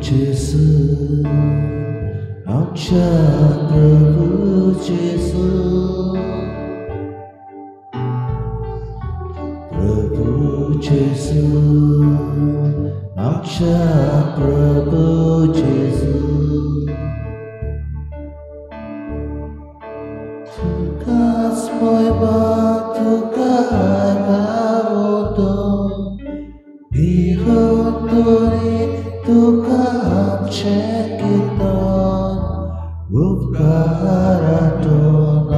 जेसू आमच्या प्रभू जेसू प्रभू जेसू आमच्या प्रभू जेसू तुकाच महिमा तुका गावतो Ihotoni tuka cekiton Upkaraton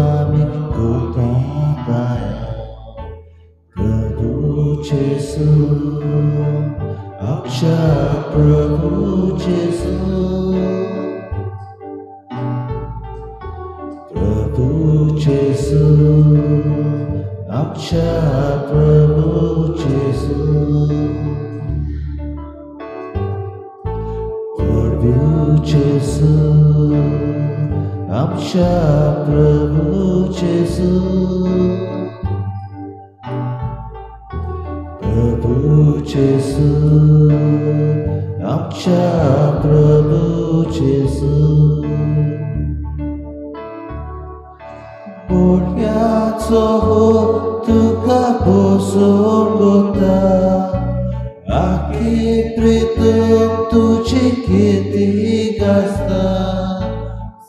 ami kutandaya Prabhu Jesu Aksha Prabhu Jesu Prabhu Jesu Aksha Prabhu Jesu Prabhu Jesu Aksha Prabhu Jesu Prabhu Jesu Aksha Prabhu Jesu Boryaco tuka posogota Aki pritom tuji kiti gasta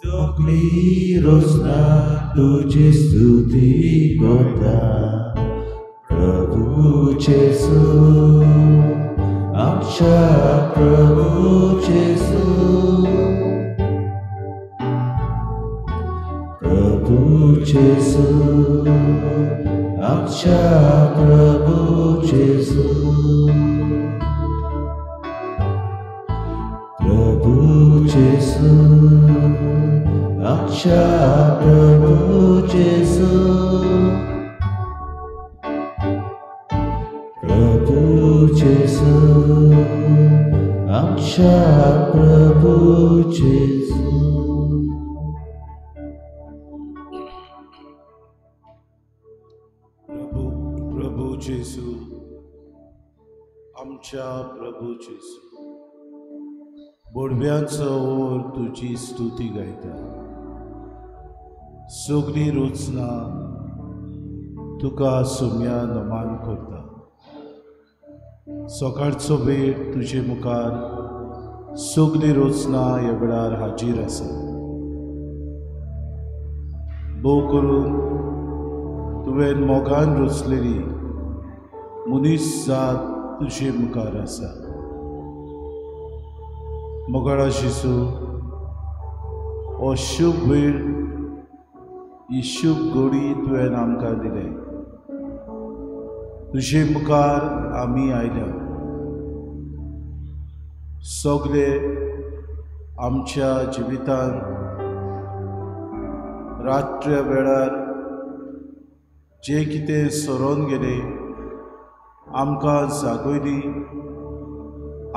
Sokli rosna tuji stuti kota Prabhu Jesu Aksha Prabhu Jesu Prabhu Jesu Aksha Prabhu Jesu Prabhu Jesu Aksha Prabhu Jesu Prabhu Jesu Aksha Prabhu Jesu Prabhu Jesu आमच्या प्रभू जेसू बोडव्यांचो or तुजी स्तुती गायता सगळी रोचना तुका सुम्या नमान करता सकाळचो वेळ तुजे मुखार सगळी रोचना ह्या वेळार हाजीर आसा भोव करून तुवें मोगान रचलेली मनीस जात तुजे मुखार आसा मोगाळा जेसू हो शुभ वेळ ही शुभ घडी तुवें आमकां दिले तुजे मुखार आमी आयल्या सगळे आमच्या जिवितान रात्र वेळार जे कितें सरोन गेले आमकां जागयली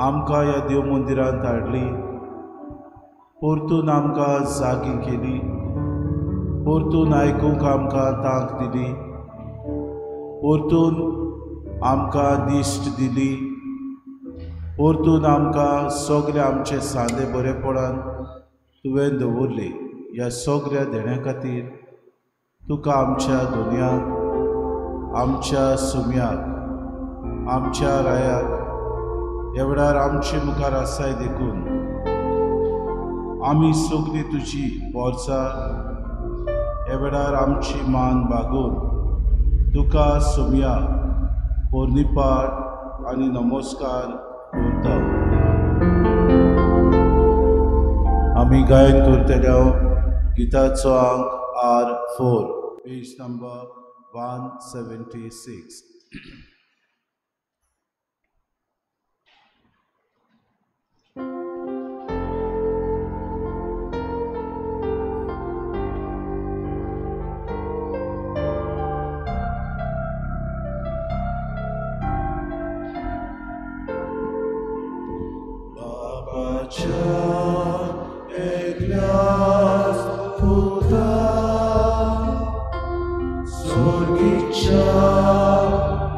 आमकां ह्या देव मंदिरांत हाडली परतून आमकां जागी केली परतून आयकूंक आमकां तांक दिली परतून आमकां दिश्ट दिली परतून आमकां सगळे आमचे सांदे बरेपणान तुवें दवरले ह्या सगळ्या देण्या खातीर तुका आमच्या दुनियाक आमच्या सुम्याक आमच्या रायाक ह्या वेळार आमचे मुखार आसाय देखून आमी सगळीं तुजी वर्सां ह्या वेळार आमची मान बागोवन तुका सुम्या पोरनिपाट आनी नमस्कार करता आमी गायन करतल्या गिताचो अंक R4 page number 176 Eglas puta sorgicha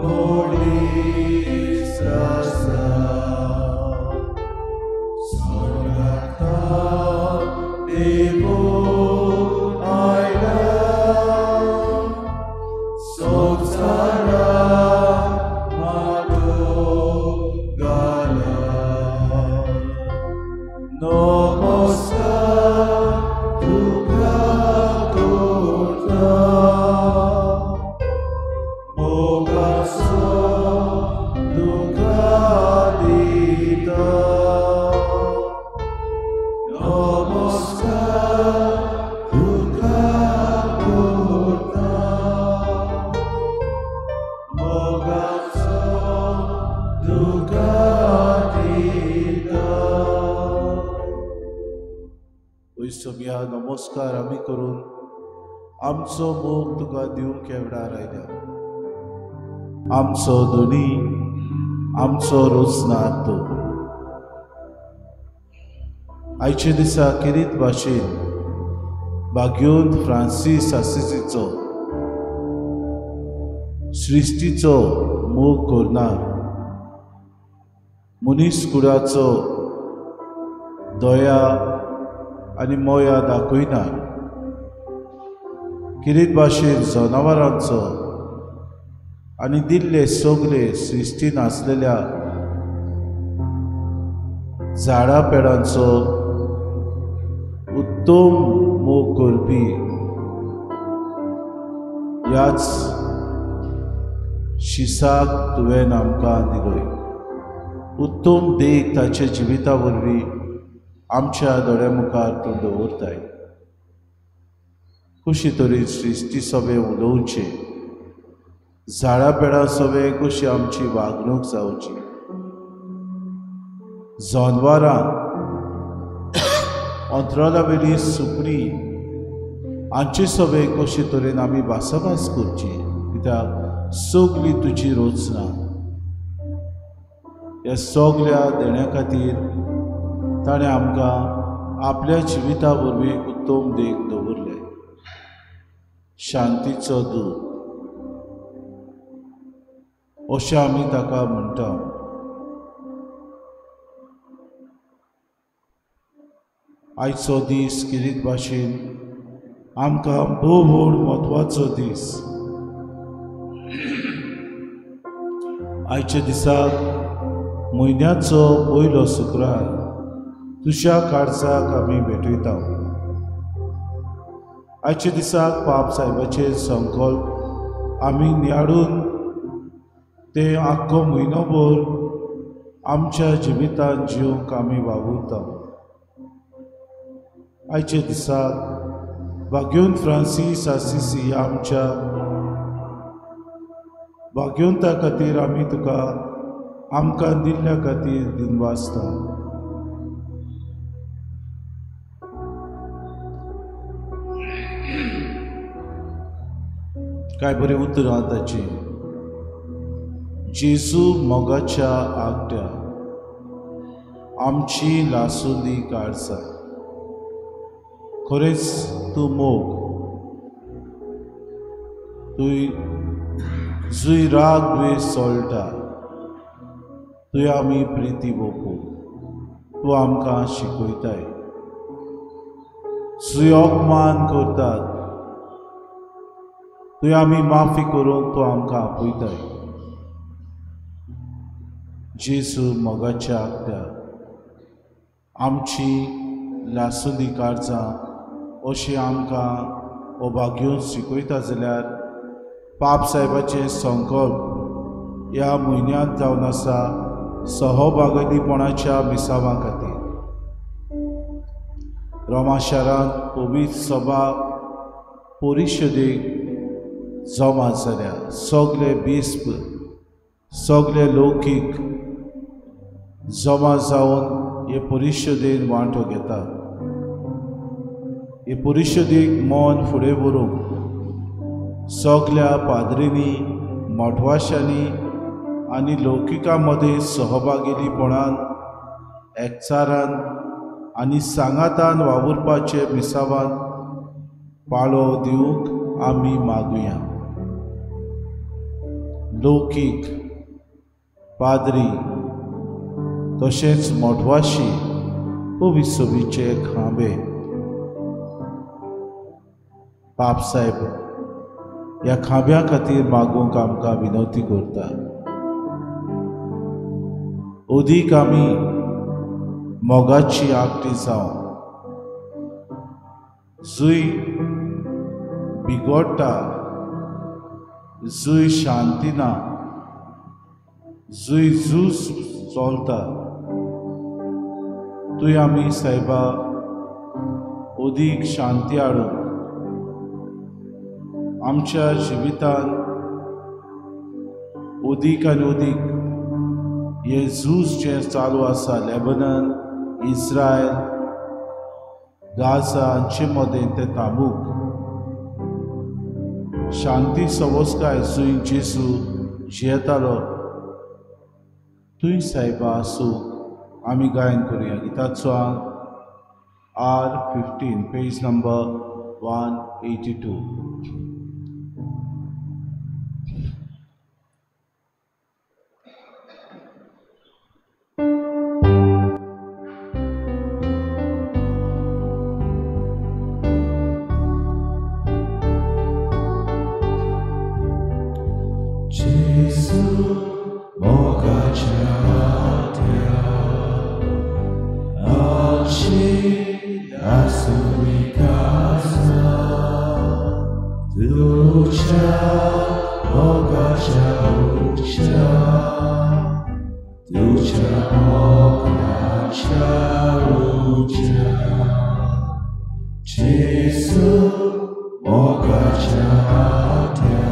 molis rasa सोम्या नमस्कार आमी करून आमचो मोग तुका दिवंक केवडार आयल्या. आमचो धनी, आमचो रोजनार तूं. आयचे दिसा किरीत भाशेन भाग्योंत फ्रांसीस आसिसीचो सृश्टीचो मोग करनार, मनीस कुळाचो दया आनी मोया दाखयनार, किरीत भाशेन जनावरांचो आनी दिल्ले सगळे सृश्टीन आसलेल्या झाडां पेडांचो उत्तम मोग करपी ह्याच शिसाक तुवें आमकां दिलोय. उत्तम देख ताच्या जिविता वरवीं आमच्या दोळ्या मुखार तूं दवरताय. कशी तरेन सृश्टी सगळे उलोवचे, झाडां पेडां सगळे कशी आमची वागणूक जावची, जनावरां अंतराळावेली सुकणीं हांचे सगळे कशे तरेन आमी भासाभास करची, कित्याक सगळीं तुजी रोचना. ह्या सगळ्या देण्या खातीर ताणें आमकां आपल्या जिविता वरवीं उत्तम देख दवरले. शांतीचो दूत अशें आमी ताका म्हणटा. आयचो दीस किरीत भाशेन आमकां भोव व्हड म्हत्वाचो दीस. आयच्या दिसाक म्हयन्याचो पयलो शुक्रार तुज्या काळजाक आमी भेटयता. आयच्या दिसाक पाप साहेबाचे संकल्प आमी नियाडून ते आख्खो म्हयनोभर आमच्या जिवितांत जिवंक आमी वावुरता. आयच्या दिसाक भाग्योंत फ्रांसीस आसिसी आमच्या भाग्योंता खातीर आमी तुका आमकां दिल्ल्या खातीर दिनवासता. काय बरी उतरां ताची. जेजू मोगाच्या आगट्या आमची लासुली काळजां. खरेंच तूं मोग, जुंय राग द्वेष सोळटा, तुवें आमी प्रिती भोगूंक तूं आमकां शिकयताय. जुंय अपमान करतात तुवें आमी माफी करूंक तूं आमकां आपयताय. जेजू मोगाच्या आगट्या आमची लासुली काळजां अशी आमकां हो भाग्योन शिकयता जाल्यार पाप साहेबाचे संकल्प ह्या म्हयन्यांत जावन आसा सहभागीपणाच्या मिसावां खातीर. रोमा शारांत पवित्र सभा परिशदेक जमा जाल्या. सगळे बिस्प, सगळे लौकीक जमा जावन हे परिशदेन वांटो घेतात. हे परिशदेक मन फुडें व्हरूंक सगळ्या पाद्रींनी, मोठवाशांनी आनी लौकिकां मदें सहभागिलीपणान, एकचारान आनी सांगातान वावुरपाचे मिसावान पाळो दिवंक आमी मागुया. लौकीक, पाद्री तशेंच मोठवाशी पवित्र सभेचे खांबे पाप साहेब ह्या खांब्या खातीर मागूंक आमकां विनंती करता. ओदीक आमी मोगाची आगटी जावं, जुंय बिगडटा, जुंय शांती ना, जुंय झूज चलता, तुवें आमी साहेबा ओदीक शांती हाडूंक आमच्या जिवितान ओदीक आनी ओदीक हे झूज जे चालू आसा लेबनन, इस्रायल, गासा आंचे मोदें ते ताबूक शांती सवोस्काय जुंय जेसू जियेतालो तुय सायबा आसूं आमी गायन करुया गिताचो R15 page number 182. Jesu, moga jatia, alci asuri casa, ducha, moga jaucha, ducha moga jaucha, Jesu, moga jatia.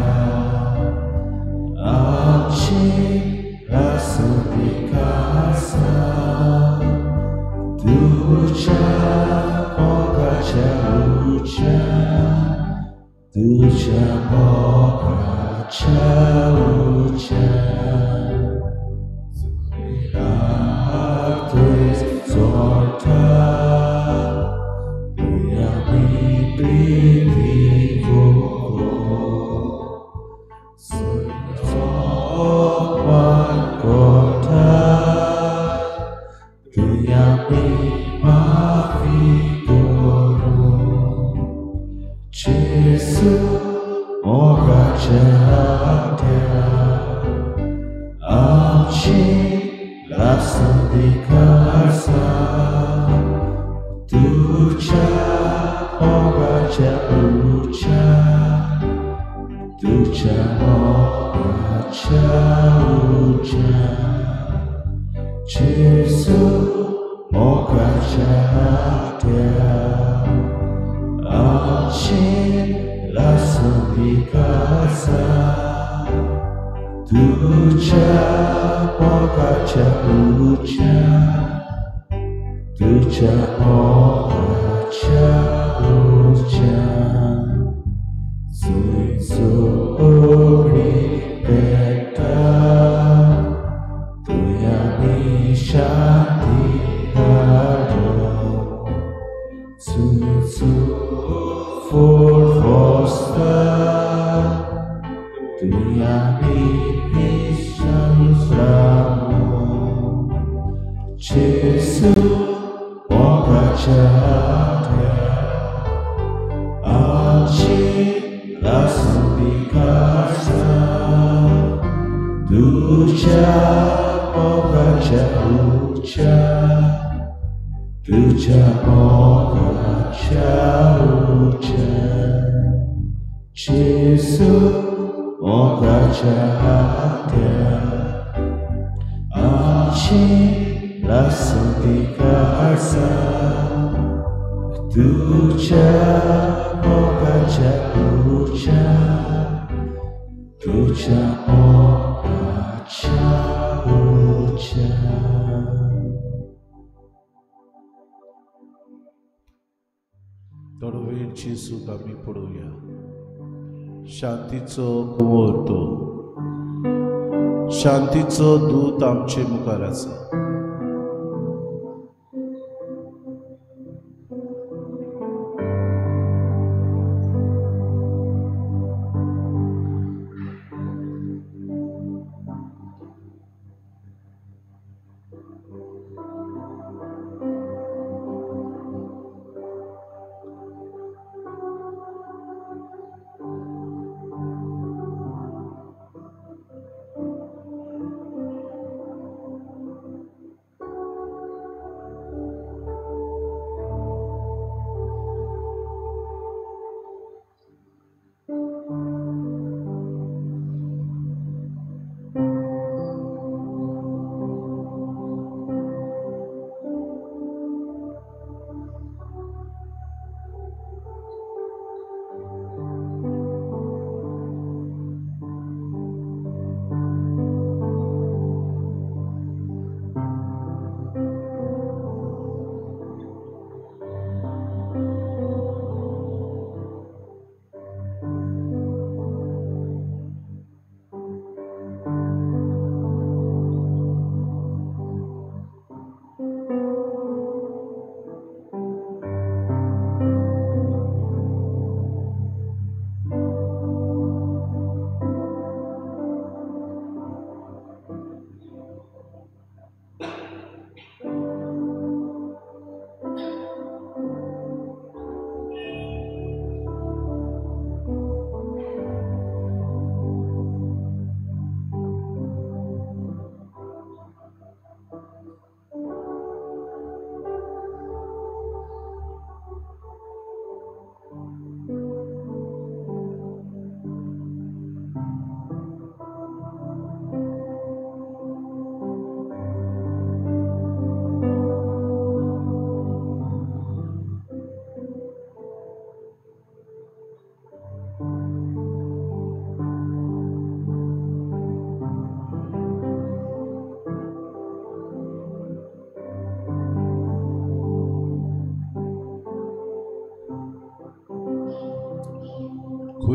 Rasa Pikasa Ducha Moga Jaucha Ducha Moga Jaucha Actus Sorta Duya Biblico Jesu, moga jatia, alci lasam di casa, ducha moga jaucha, ducha moga jaucha, Jesu, moga jatia. Alci lasam di casa, ducha moga jaucha, ducha moga jaucha, sui suri peta, tuya mi shanti haro, for foster Tuya mission Ramo Jesu moga jatia alci lasam di casa ducha moga jaucha ducha moga jaucha Jesu moga jatia alci lasam di casa ducha moga jaucha ducha moga jaucha. थोडो वेळ जेसूक आमी पळोवया शांतीचो कुंवर तो शांतीचो दूत आमचे मुखार आसा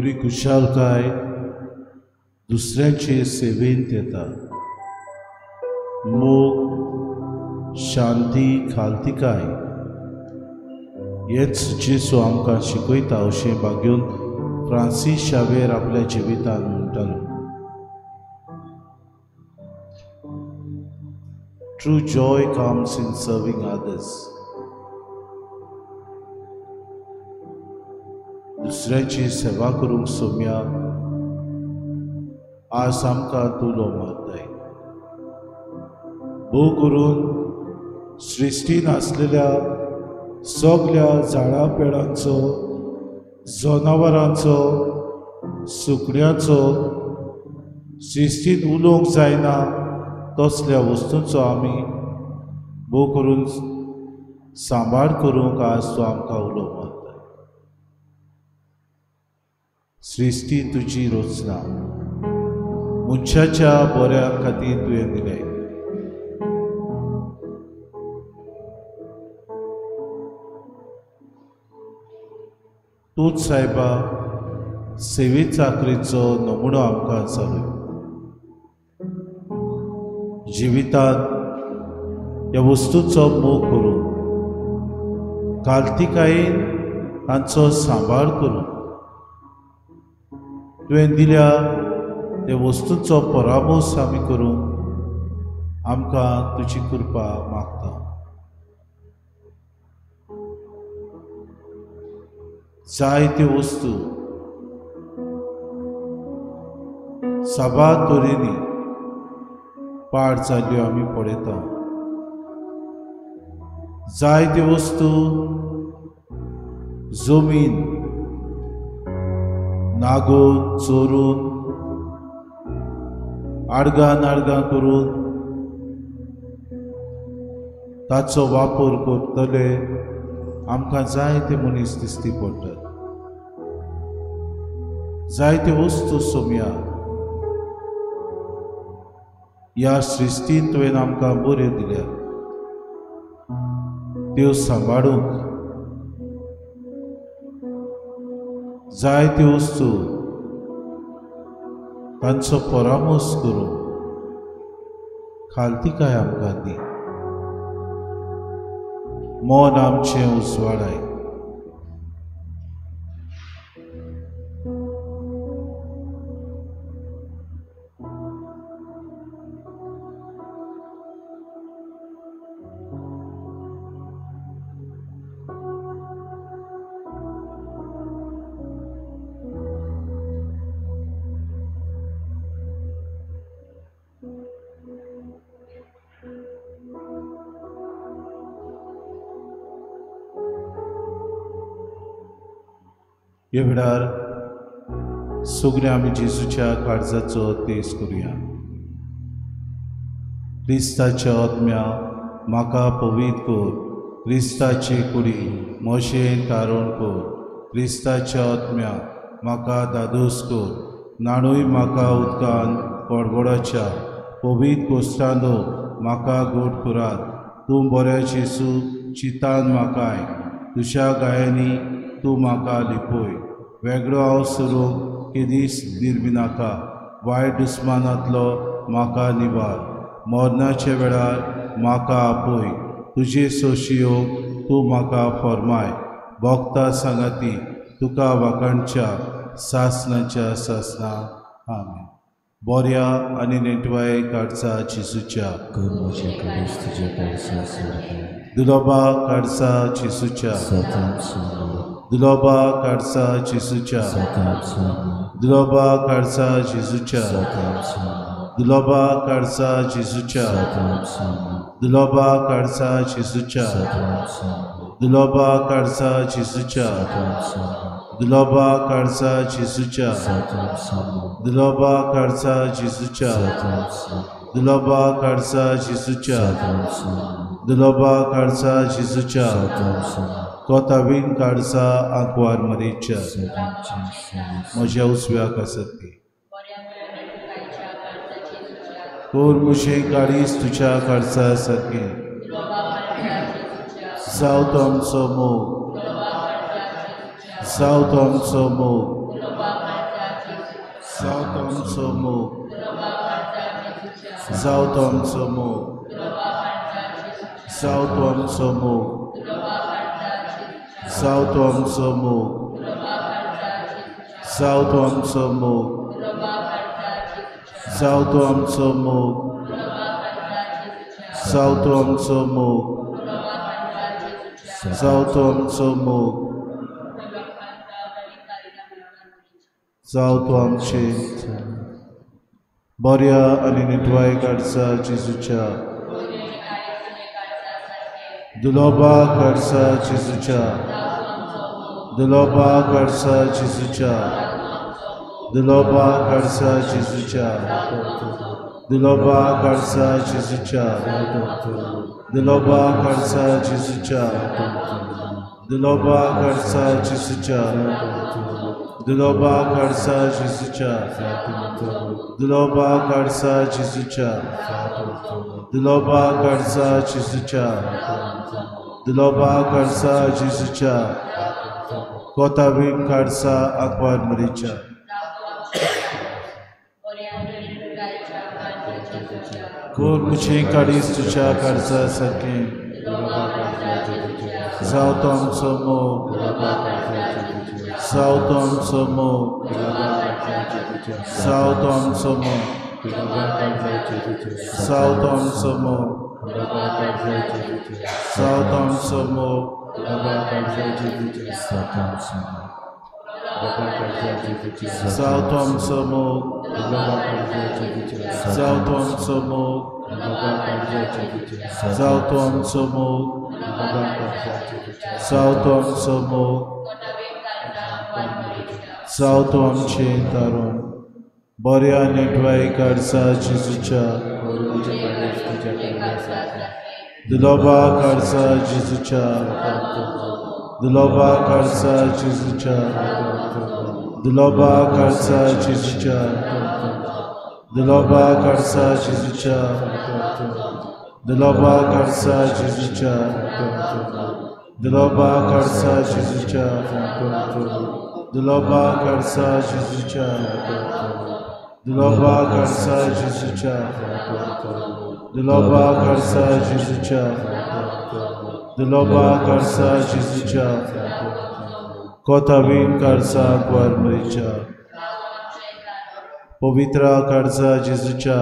बरी खुशालकाय दुसऱ्यांचे सेवेंत येता. मोग, शांती, खालतिकाय हेच जेसू आमकां शिकयता अशें भाग्योन फ्रांसीस शावेर आपल्या जिवितांत म्हणटालो. True joy comes in serving others. दुसऱ्याची सेवा करूंक सोम्या आज आमकां तुलो मारताय. भोव करून सृश्टीन आसलेल्या सगळ्या झाडां पेडांचो, जनावरांचो, सुकण्यांचो सृश्टीन उलोवंक जायना तसल्या वस्तूंचो आमी भोव करून सांबाळ करूंक आज तूं आमकां उलो मारता. सृश्टी तुजी रचना मनशाच्या बऱ्या खातीर तुवें दिलें. तूंच सायबा सेवे चाकरेचो नमुनो आमकां चलय. जिवितांत ह्या वस्तूंचो मोग करून खालतिकायेन तांचो सांबाळ करून तुवें दिल्या त्या वस्तूंचो परामोस आमी करूंक आमकां तुजी कृपा मागता. जायत्यो वस्तू साबार तरेनी पाड जाल्यो आमी पळयता. जायत्यो वस्तू जमीन नागोन चोरून आडगां करून ताचो वापर करतले आमकां जायते मनीस दिश्टी पडटात. जायत्यो वस्तू सोम्या ह्या सृश्टीन तुवें आमकां बऱ्यो दिल्या. त्यो सांबाळूंक जायत्यो वस्तू तांचो परामोस करूंक खालतिकाय आमकां दी. मन आमचें उजवाडाय. ह्या वेळार सगळे आमी जेजूच्या काळजाचो तेस करुया. क्रिस्ताच्या आत्म्या म्हाका पवित्र कर. क्रिस्ताची कुडी मोशेन तारण कर. क्रिस्ताच्या आत्म्या म्हाका दादोस कर. नाणूय म्हाका उदकान गडगडाच्या. पवित्र कोस्तांदो म्हाका गोड करात. तूं बऱ्या जेजू चितान म्हाकाय. तुज्या गायांनी तूं म्हाका लिपय. वेगळो हांव सरूंक केदीस निर्मिनाका. वायट दुस्मानांतलो म्हाका निवार. मरणाच्या वेळार म्हाका आपय. तुजे सोशियोग तूं म्हाका फर्माय. भोगता सांगाती तुका वाकाणच्या सासनाच्या सासना. आमेन. बऱ्या आनी नेटवाय काडचा जेजूच्या. दुलोबा काडचा जेजूच्या. दुलोबा काडचा जेजूच्या. दुलोबा काडचा जेजूच्या. दुलोबा काडचा जेजूच्या. दुलोबा काडचा जेजूच्या. दुलोबा काडचा जेजूच्या. दुलोबा काडचा जेजूच्या. दुलोबा काडचा जेजूच्या. दुलोबा काडचा जेजूच्या. दुलोबा काडचा जेजूच्या. कोतावीन काडचा आंकवार मरीच्या. म्हज्या उजव्याक आसत ती. कोर मुशे काडीस तुज्या काडचा सारकें. जावं तो आमचो मोग. जावं तो आमचो मोग. जाओ तुम सम्मुख, जाओ तुम सम्मुख, जाओ तुम सम्मुख, जाओ तुम सम्मुख, जाओ तुम सम्मुख, जाओ तुम सम्मुख, जाओ तुम सम्मुख, जाओ तुम सम्मुख, जाओ तुम चिंत. बऱ्या आणि निटवाय काडसा जेजूच्या, दुलोबा काडसा जेजूच्या, दुलोबा काडसा जेजूच्या, दुलोबा काडसा जेजूच्या, दुलोबा काडसा जेजूच्या, दुलोबा काडसा जेजूच्या, दुलोबा काडसा जेजूच्या, दुलोबा काडसा जेजूच्या, दुलोबा काडसा जेजूच्या, दुलोबा काडसा जेजूच्या, दुलोबा काडसा जेजूच्या, कोताबीन काडसा आकवार मरीच्या. कोर मुझे काडीस तुझ्या काडसा सारखे, जाओ तुम सम्मुख, जाओ तुम सम्मुख, जाओ तुम सम्मुख, जाओ तुम सम्मुख, जाओ तुम सम्मुख, जाओ तुम सम्मुख, जाओ तुम सम्मुख, जाओ तुम सम्मुख, जाओ तुम सम्मुख, जाओ तुम चिंतारून. बऱ्या निटवाय काडसा जेजूच्या, दुलोबा काडसा जेजूच्या, दुलोबा काडसा जेजूच्या, दुलोबा काडसा जेजूच्या, दुलोबा काडसा जेजूच्या, दुलोबा काडसा जेजूच्या, दुलोबा काडसा जेजूच्या, दुलोबा काडसा जेजूच्या, दुलोबा काडसा जेजूच्या, दुलोबा काडसा जेजूच्या, दुलोबा काडसा जेजूच्या, कोताबीन काडसा आकवार मरीच्या. पवित्र काडसा जेजूच्या,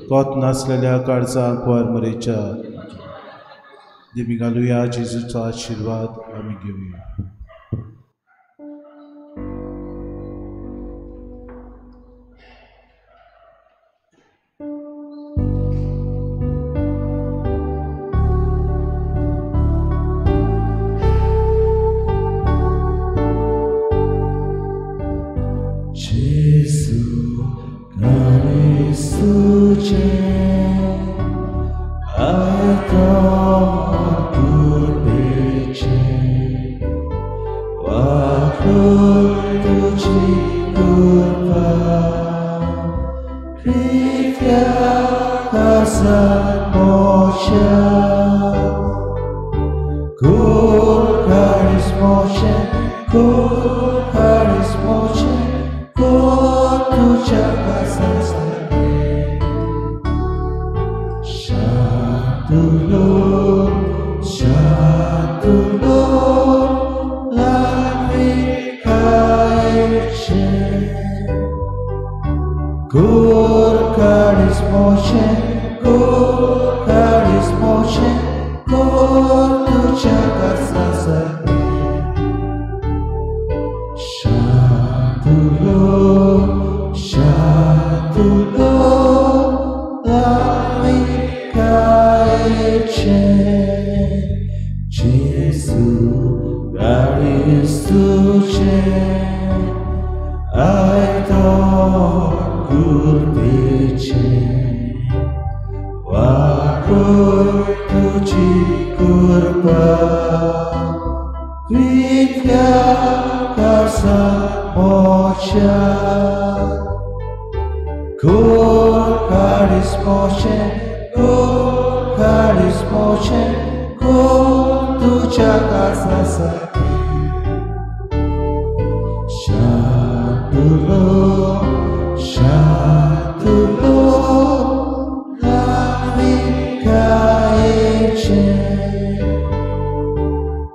कोत नासलेल्या काडसा आकवार मरीच्या. देवी घालूया जेजूचा आशीर्वाद आम्ही घेऊया. Lord, shout to Lord, Africa,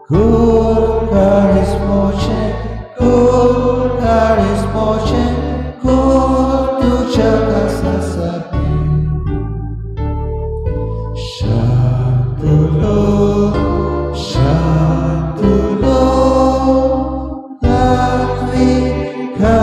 good God is watching, good God is watching, good to jaga sasabi. Shout to Lord, shout to Lord, Africa,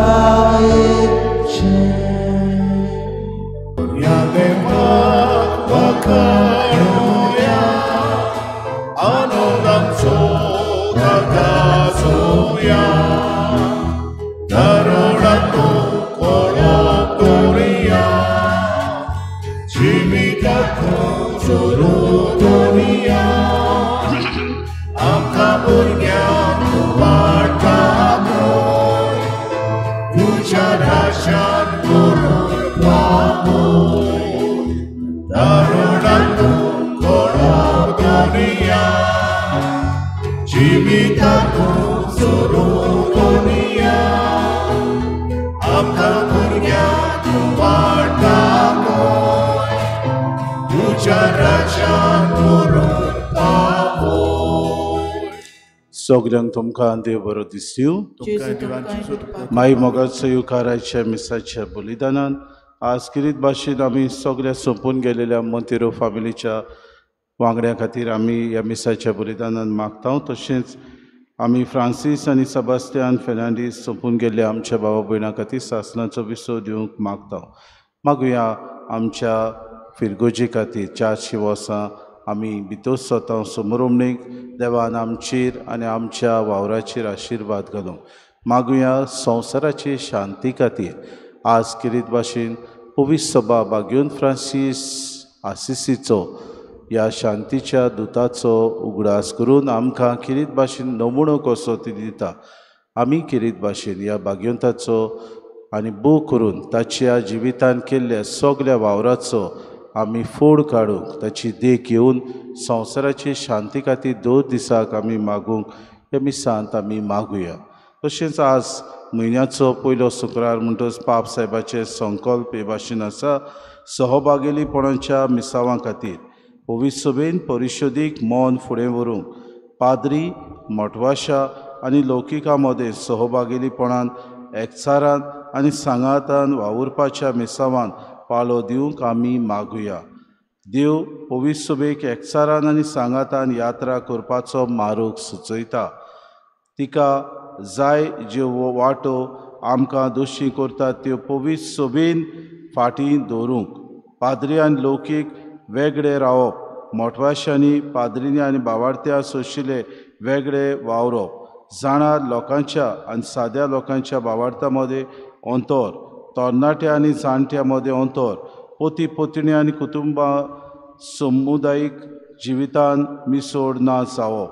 सगळ्यांक तुमकां देव बरो दीस दिवं. माई मोगाचो युकाराच्या मिसाच्या बलिदानान आज किरीत भाशेन आमी सगळ्या सोंपून गेलेल्या मोंतेरो फामिलीच्या वांगड्यां खातीर आमी ह्या मिसाच्या बलिदानान मागता. तशेंच आमी फ्रांसीस आनी सेबास्टियन फेर्नांडीस सोंपून गेल्ल्या आमच्या भावा भयणां खातीर सासणाचो विसव दिवंक मागता. मागुया आमच्या फिरगोजे खातीर 400 वर्सां आमी भितर स्वता समोरमणीक देवान आमचेर आनी आमच्या वावराचेर आशिर्वाद घालूं. मागुया संवसाराचे शांती खातीर आज किरीत भाशेन पवित्र सभा बागेवन फ्रांसीस आसिसीचो ह्या शांतीच्या दुताचो उगडास करून आमकां किरीत भाशेन नमुणो कसो ती दिता. आमी किरीत भाशेन ह्या भाग्यवंताचो आनी भोव करून ताच्या जिवितान केल्ल्या सगळ्या वावराचो आमी फोड काडूंक ताची देख घेवन संवसाराचे शांती खातीर 2 दिसाक आमी मागूंक ह्या मिसांत आमी मागुया. तशेंच आज म्हयन्याचो पयलो शुक्रार म्हणटच पाप साहेबाचे संकल्प हे भाशेन आसा. सहभागिलीपणाच्या मिसावां खातीर पवित्र सभेन परिशोदीक मौन फुडें व्हरूंक पाद्री मोटवाशा आनी लौकिका मदें सहभागिलीपणान एकचारान आनी सांगातान वावुरपाच्या मिसावान पाळो दिवंक आमी मागुया. देव पवित्र सभेक एकचारान आनी सांगातान यात्रा करपाचो मार्ग सुचयता. तिका जाय ज्यो वाटो आमकां दोशी करतात त्यो पवित्र सभेन फाटीं दवरूंक पाद्री आनी लौकीक वेगळे रावप, मोटवाशांनी पाद्रिनी आनी भावार्थ्यां सोशिल्ले वेगळे वावरप, जाणां लोकांच्या आनी साद्या लोकांच्या भावार्थां मदें अंतर, तरणाट्या आनी जाणट्यां मदें अंतर, पोती पोतणी आनी कुटुंबां समुदायीक जिवितान मिसोड ना जावप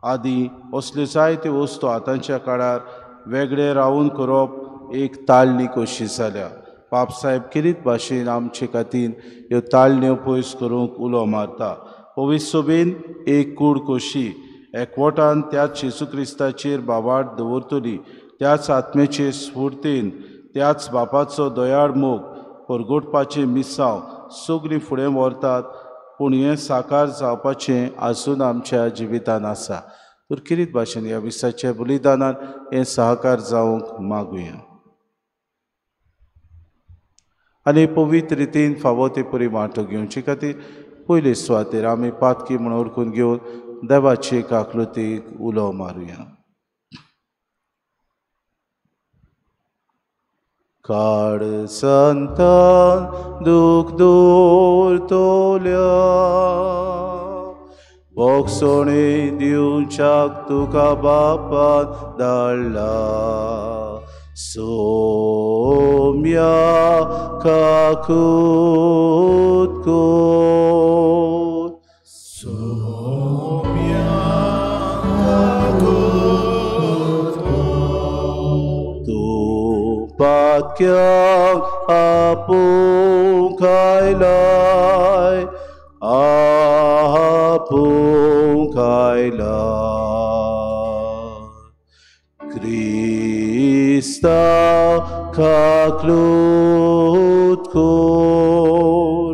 आदी असल्यो जायत्यो वस्तू आतांच्या काळार वेगळे रावून करप एक ताळणी कशी जाल्या. पापसाहेब किरीत भाशेन आमचे खातीर ह्यो ताळण्यो पयस करूंक उलो मारता. पवित्र सभेन एक कूड कशी एकवटान त्याच जेजू क्रिस्ताचेर बाबाट दवरतली, त्याच आत्म्याचे स्फूर्तीन त्याच बापाचो दयाळ मोग परगटपाचें मिसांव सगळीं फुडें व्हरतात. पूण हें साकार जावपाचें आजून आमच्या जिवितान आसा. तर किरीत भाशेन ह्या विसाच्या बलिदानान हें सहकार जावंक मागुया. आनी पवित्र रितीन फावो ते परी वांटो घेवचे खातीर पयले सुवातेर आमी पातकी म्हूण ओळखून घेवन देवाचे काकलुतीक उलो मारुया. काड संतान दूख दूर तोल्या बोगसोणी दिवच्याक तुका बापान धाडला. सोम्या काकूत कोर, सोम्या काकूत कोर, तूं पातक्यांक आपूंक आयलाय, आपूंक आयलाय. क्रिस्ता kaklut kur.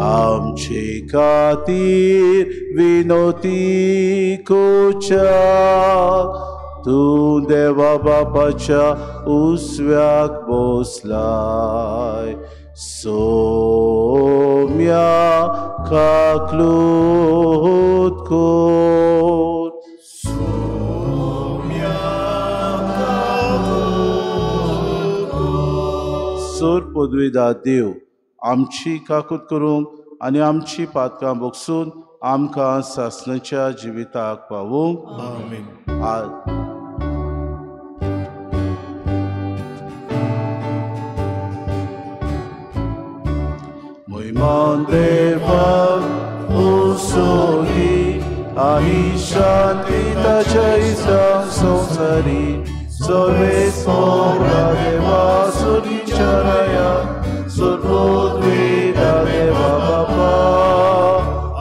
आमचे खातीर विनोती कोच्या तूं देवा बापाच्या उजव्याक बसलाय. सोम्या खाकलूत कोर. सोर पदवीदार देव आमची काकूत करूंक आनी आमची पातकां बोगसून आमकां सासणाच्या जिविताक पावूंक. आमीन. Mój देवाक उसोली आनी शांती ताच्या इस्रांक संवसारी सर्वेस मोगा देवा सुनिचरया सर्वोद्वेदा देवा बापा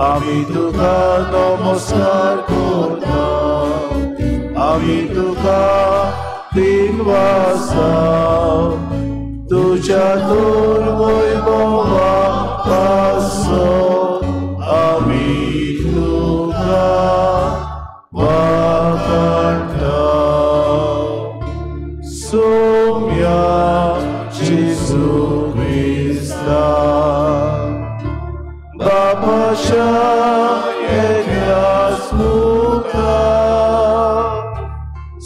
आमी तुका नमस्कार करता. आमी तुका दिनवासा तुझ्या दूर वैभवा पासून आमी तुका वाखाणटा. सोम्या जेजू क्रिस्ता बापाच्या येद्यास मुखार.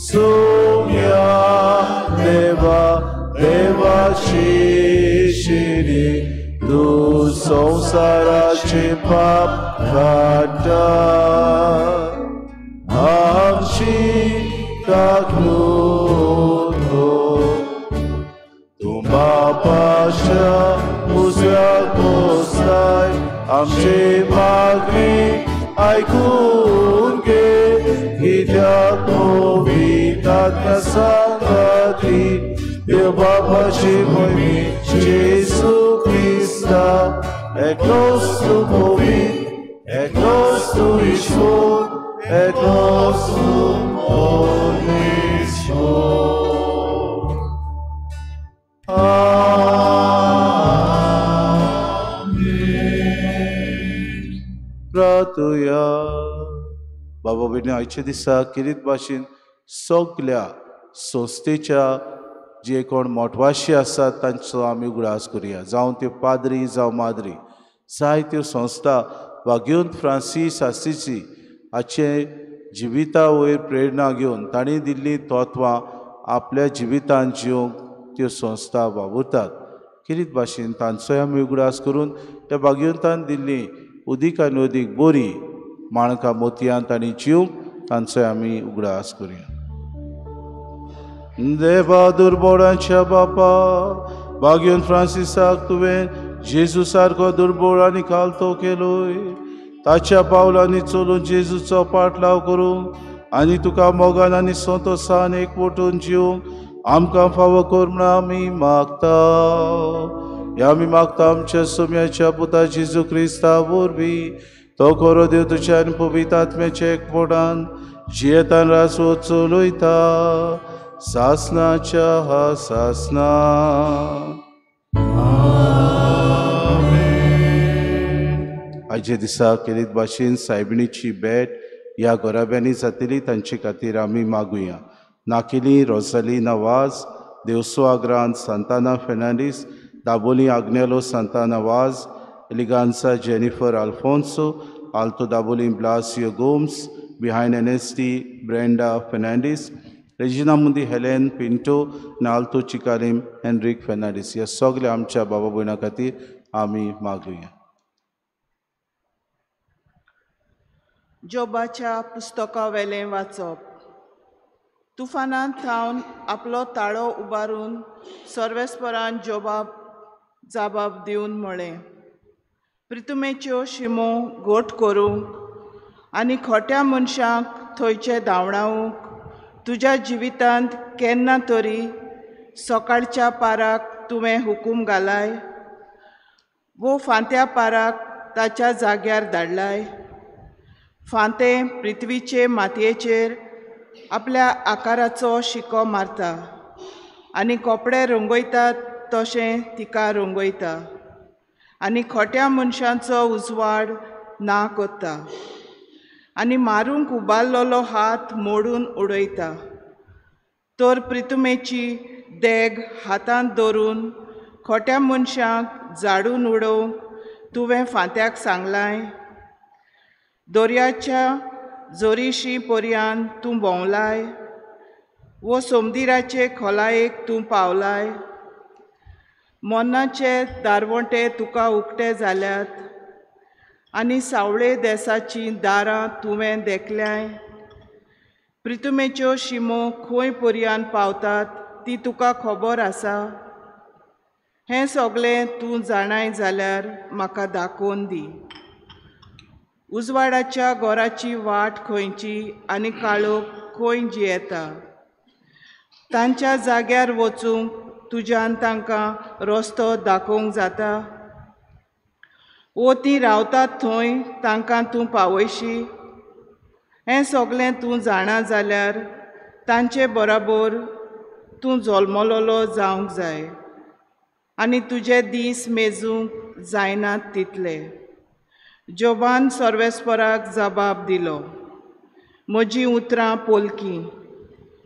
सोम्या देवा देवाची शिरी तूं संवसाराचे पाप काडटा. आमची काकूत तूं बापाच्या उजव्याक बसलाय. आमची मागणी आयकून घे कित्याक पवित्र आत्म्या सांगाती देव बापाची मोहिमी जेजू क्रिस्ता एकलोच तूं पवित्र एकलोच तूं ईश्वर एकलोच तूं परमेश्वर. आमेन. प्रार्थुया. बाबा भयणी आयच्या दिसा किरीत भाशेन सगल्या संस्थेच्या जे कोण मोठवाशी आसात तांचो आमी उगडास करुया. जावं त्यो पाद्री जावं माद्री जायत्यो संस्था वाग्युंत फ्रांसीस आसिसी हाचे जिविता वयर प्रेरणा घेवन तांणी दिल्ली तत्वां आपल्या जिवितांत जिवंक त्यो संस्था वावुरतात. किरीत भाशेन तांचोय आमी उगडास करून त्या भाग्यवंतान दिल्ली उदीक आनी उदीक बरी माणकां मोतयान तांणी जिवंक तांचोय आमी उगडास करुया. देवा दुर्बळांच्या बापा भाग्यवंत फ्रांसिसाक तुवें जेजू सारको दुर्बळ आनी खालतो केलोय. ताच्या पावलांनी चलून जेजूचो पाटलाव करूंक आनी तुका मोगान आनी संतोशान एकवटून जिवंक आमकां फावो कर म्हूण आमी मागता. आमी मागता आमच्या सोम्याच्या पुता जेजू क्रिस्ता वरवीं तो खरो देव तुज्या आनी पवित्र आत्म्याच्या एकवटान जियेतान रासो चलयता सासनाच्या हा सासना. आयचे दिसा केरीत भाशेन सायबिणीची भेट ह्या गोराब्यांनी जातली तांचे खातीर आमी मागुया. नाकिली रोसाली नवाज, देवसो आग्रांत सांताना फेर्नांडीस, दाबोली आग्नेलो सांताना वाज, एलिगांसा जेनिफर आल्फोन्सो, आल्तो दाबोली ब्लासियो गोम्स, बिहाइंड एनएसटी ब्रेंडा फेर्नांडीस, रेजिना मुंदी हेलेन पिंटो, नाल्तो चिकालीम हेनरिक फेर्नांडीस ह्या सगल्या आमच्या बाबा भयणां खातीर आमी मागुया. जोबाच्या पुस्तका वेलें वाचप. तुफानांत थावन आपलो ताळो उबारून सर्वेस्परान जोबाक जाबाब दिवन म्हळें, प्रितुमेच्यो शिमो घोट करूंक आनी खोट्या मनशांक थंयचे धांवडावंक तुज्या जिवितांत केन्ना तरी सकाळच्या पाराक तुवें हुकूम घालाय वो फांत्या पाराक ताच्या जाग्यार धाडलाय. फांते पृथ्वीचे मातयेचेर आपल्या आकाराचो शिको मारता आनी कपडे रंगयतात तशें तिका रंगयता आनी खोट्या मनशांचो उजवाड ना कोत्ता आनी मारूंक उबारलोलो हात मोडून उडयता. तर प्रितुमेची देग हातांत दवरून खोट्या मनशांक झाडून उडोवंक तुवें फांत्याक सांगलाय. दर्याच्या जोरीशी पर्यान तूं भोंवलाय वो समुद्राचे खोलायेक तूं पावलाय. मोन्नाचे दारवोंटे तुका उक्ते जाल्यात आनी सावळे देसाचीं दारां तुवें देखल्याय. प्रितुमेच्यो शिमो खंय पर्यान पावतात ती तुका खबर आसा. हें सगळें तूं जाणाय जाल्यार म्हाका दाखोवन दी. उजवाडाच्या घराची वाट खंयची आनी काळोख खंय जियेता. तांच्या जाग्यार वचूंक तुज्यान तांकां रस्तो दाखोवंक जाता. वो तीं रावतात थंय तांकां तूं पावयशी. हें सगळें तूं जाणा जाल्यार तांचे बरोबर तूं जल्मलोलो जावंक जाय आनी तुजे दीस मेजूंक जायनात तितले. जोबान सर्वेस्पराक जबाब दिलो, म्हजीं उतरां पोलकी.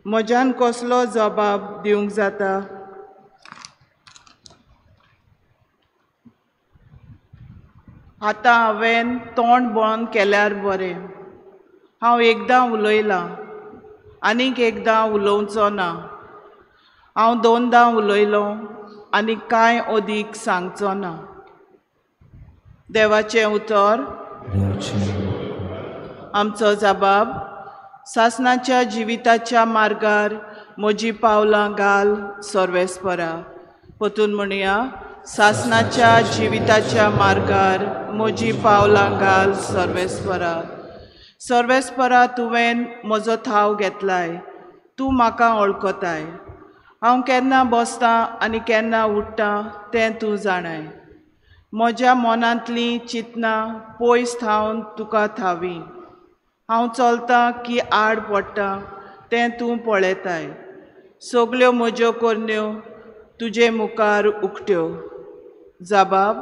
म्हज्यान कसलो जबाब दिवंक जाता? आतां हांवें तोंड बंद केल्यार बरें. हांव एकदां उलयलां आनीक एकदां उलोवचो ना. हांव 2दां उलयलों आनी कांय अदीक सांगचो ना. देवाचें उतर. आमचो जबाब. सासणाच्या जिविताच्या मार्गार म्हजीं पावलां घाल सर्वेस्परा. परतून म्हणया, सासणाच्या जिविताच्या मार्गार म्हजीं पावलां घाल सर्वेस्परा. सर्वेस्परा, तुवें म्हजो थाव घेतलाय. तूं म्हाका वळखताय. हांव केन्ना बसतां आनी केन्ना उठ्ठां तें तूं जाणाय. म्हज्या मनांतलीं चिंतनां पयस थावन तुका थावी. हांव चलतां की आड पडटां तें तूं पळयताय. सगल्यो म्हज्यो करण्यो तुजे मुखार उक्त्यो. जबाब.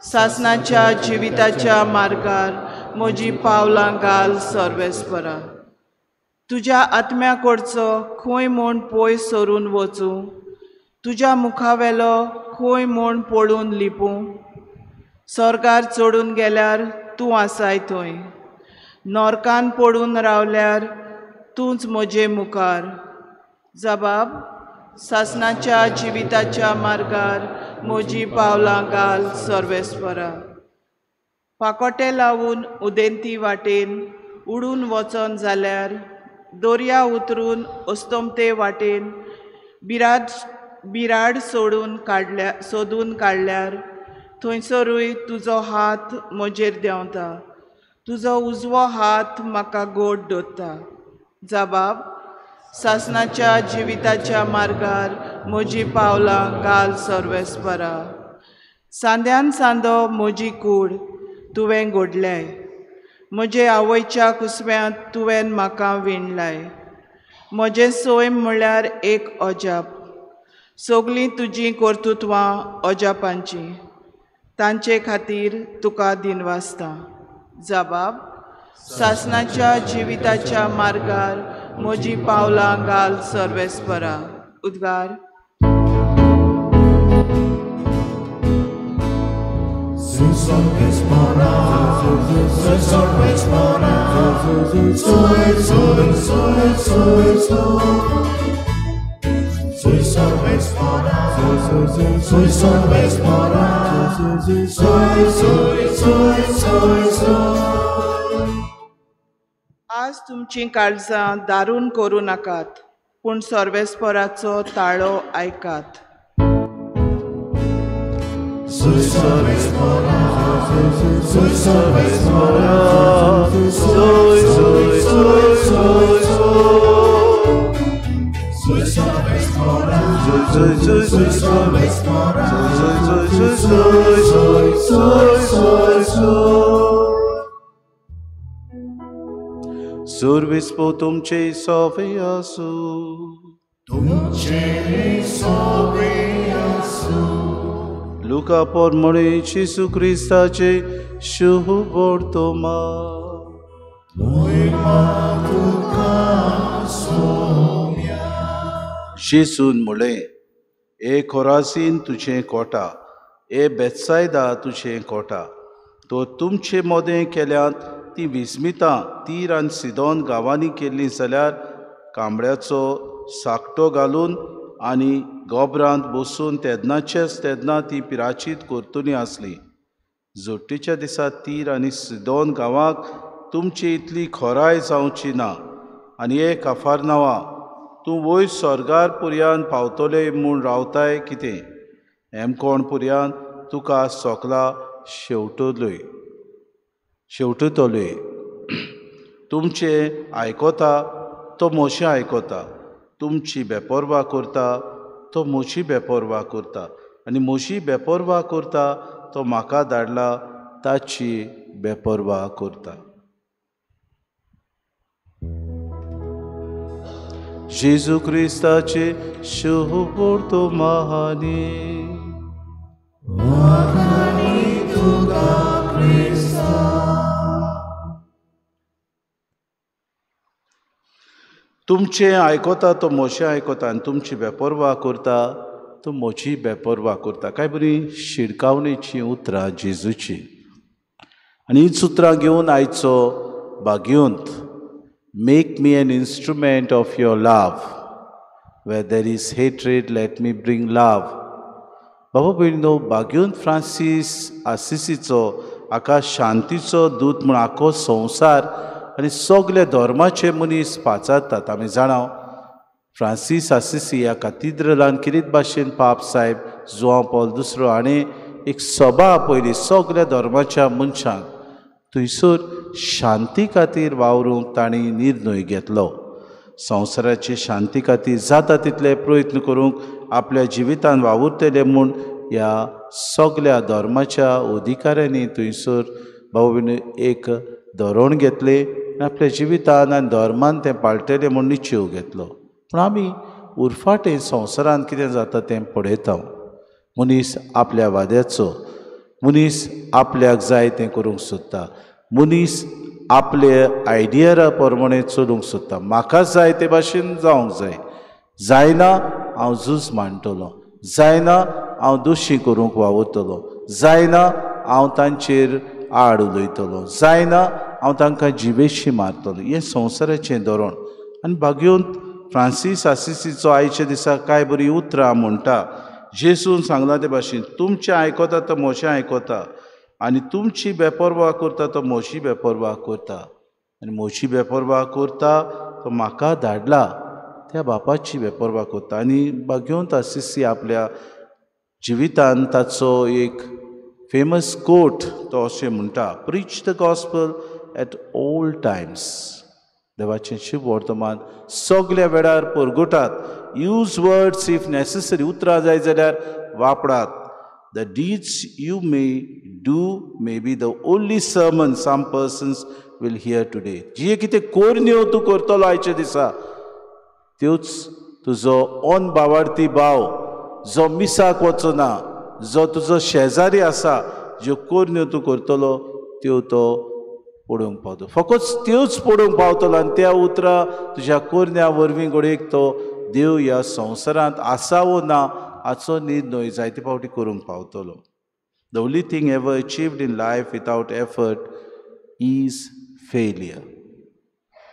सासणाच्या जिविताच्या मार्गार म्हजीं पावलां घाल सर्वेस्परा. तुज्या आत्म्या कडचो खंय म्हूण पयस सरून वचूं. तुज्या मुखावेलो खंय म्हूण पळून लिपूं. स्वर्गार चडून गेल्यार तूं आसाय थंय. नरकान पडून रावल्यार तूंच म्हजे मुखार. जबाब. सासणाच्या जिविताच्या मार्गार म्हजीं पावलां घाल सर्वेस्परा. पाकोटे लावून उदेंती वाटेन उडून वचोन जाल्यार दर्या उतरून अस्तमते वाटेन बिराड सोदून काडल्यार थंयसरूय तुजो हात म्हजेर देंवता. तुजो उजवो हात म्हाका गोड धरता. जबाब. सासणाच्या जिविताच्या मार्गार म्हजीं पावलां घाल सर्वेस्परा. सांद्यान सांदो म्हजी कूड तुवें घोडल्याय. म्हजे आवयच्या कुसव्यांत तुवें म्हाका विणलाय. म्हजें सैम म्हळ्यार एक अजाप. सगलीं तुजीं कर्तुत्वां अजापांचीं. तांचे खातीर तुका दिनवासता. जबाब. सासणाच्या जिविताच्या मार्गार म्हजीं पावलां घाल सर्वेस्परा. उद्गार. आज तुमचीं काळजां दारून करूं नाकात, पूण सर्वेस्पराचो ताळो आयकात. जेजूर विस्पो तुमचे सोवे आसू. लुका पोरमणे जेजू क्रिस्ताचे शुभ वर्तमा. जेजून म्हळें, ए खोरासीन तुझें कोटा, ए बेतसायदा तुझें कोटा, तो तुमचे मोदें केल्यात ती विस्मितां तीर आनी सिदोन गांवांनी केल्लीं जाल्यार कांबळ्याचो साकटो घालून आनी गोबरांत बसून तेदनाचेच तेदना ती पिराचीत करतुनी आसली. जोडटेच्या दिसा तीर आनी सिदोन गांवांक तुमची इतली खोराय जावची ना. आनी ए काफारनावा, तूं वयर स्वर्गार पुर्यान पावतले म्हूण रावताय कितें? हेम कोण पुर्यान तुका सोकला शेवटतलोय. तुमचे आयकोता तो मोशी आयकोता, तुमची बेपरवा करता तो मोशी बेपरवा करता, आनी मोशी बेपरवा करता तो म्हाका धाडला ताची बेपरवा करता. जेजू क्रिस्ताचे शुभ वर्तमानी. तुमचे आयकोता तो मोशे आयकोता, आनी तुमची बेपरवा करता तो मोची बेपरवा करता. काय बरी शिडकावणेची उतरां जेजूची. आनी हीच उतरां घेवन आयचो भाग्योंत. Make me an instrument of your love. Where there is hatred, let me bring love. बाबा भयणीनो, भाग्योंत फ्रांसीस आसिसीचो हाका शांतीचो दूत म्हूण आखो संवसार आनी सगळे धर्माचे मनीस पाचारतात. आमी जाणाव फ्रांसीस आसिसी ह्या कॅथिड्रलान कितें भाशेन पाप साहेब जुआंव पॉल II हाणें एक सभा आपयली सगळ्या धर्माच्या मनशांक. थंयसर शांती खातीर वावरूंक तांणी निर्णय घेतलो. संवसाराची शांती खातीर जाता तितले प्रयत्न करूंक आपल्या जिवितान वावुरतले म्हूण ह्या सगळ्या धर्माच्या अधिकाऱ्यांनी थंयसर भाऊ भयणी एक धोरण घेतलें आनी आपल्या जिवितान आनी धर्मान तें पाळटलें म्हूण निश्चय घेतलो. पूण आमी उरफाटें संवसारांत कितें जाता तें पळयता. मनीस आपल्या वाद्याचो, मनीस आपल्याक जाय तें करूंक सोदता, मनीस आपले आयडिया प्रमाणे चलूंक सोदता. म्हाका जाय ते भाशेन जावंक जाय. जायना हांव झूज मांडटलों, जायना हांव दोशी करूंक वावुरतलों, जायना हांव तांचेर आड उलयतलों, जायना हांव तांकां जिवेशी मारतलों. हें संवसाराचें धोरण. आनी भाग्योंत फ्रांसीस आसिसीचो आयच्या दिसा काय बरी उतरां म्हणटा. जेजून सांगला ते भाशेन, तुमचें आयकोता तो मोशें आयकोता, आनी तुमची बेपरवा करता तो मोशी बेपरवा करता, आनी मोशी बेपरवा करता तो म्हाका धाडला त्या बापाची बेपरवा करता. आनी भाग्योंत आसिसी आपल्या जिवितान ताचो एक फेमस कोट तो अशें म्हणटा, preach the gospel at all times. देवाचें शुभ वर्तमान सगळ्या वेळार परगटात. Use words if necessary. उतरां जाय जाल्यार वापरात. The deeds you may do may be the only sermon some persons will hear today. जे कितें कोरण्यो तूं करतलो आयच्या दिसा, त्योच तुजो ओन भावार्थी भाव जो मिसाक वचना, जो तुजो शेजारी आसा, ज्यो कोरण्यो तूं करतलो त्यो तो पडोवंक पावतलो. फकत त्योच पडोवंक पावतलो. आनी त्या उतरां तुज्या कोरण्या वरवीं घडयेक तो देव ह्या संवसारांत आसा वो ना हाचो निर्णय जायते फावटी करूंक पावतलो. The only thing ever अचिव्ड in life without effort is failure.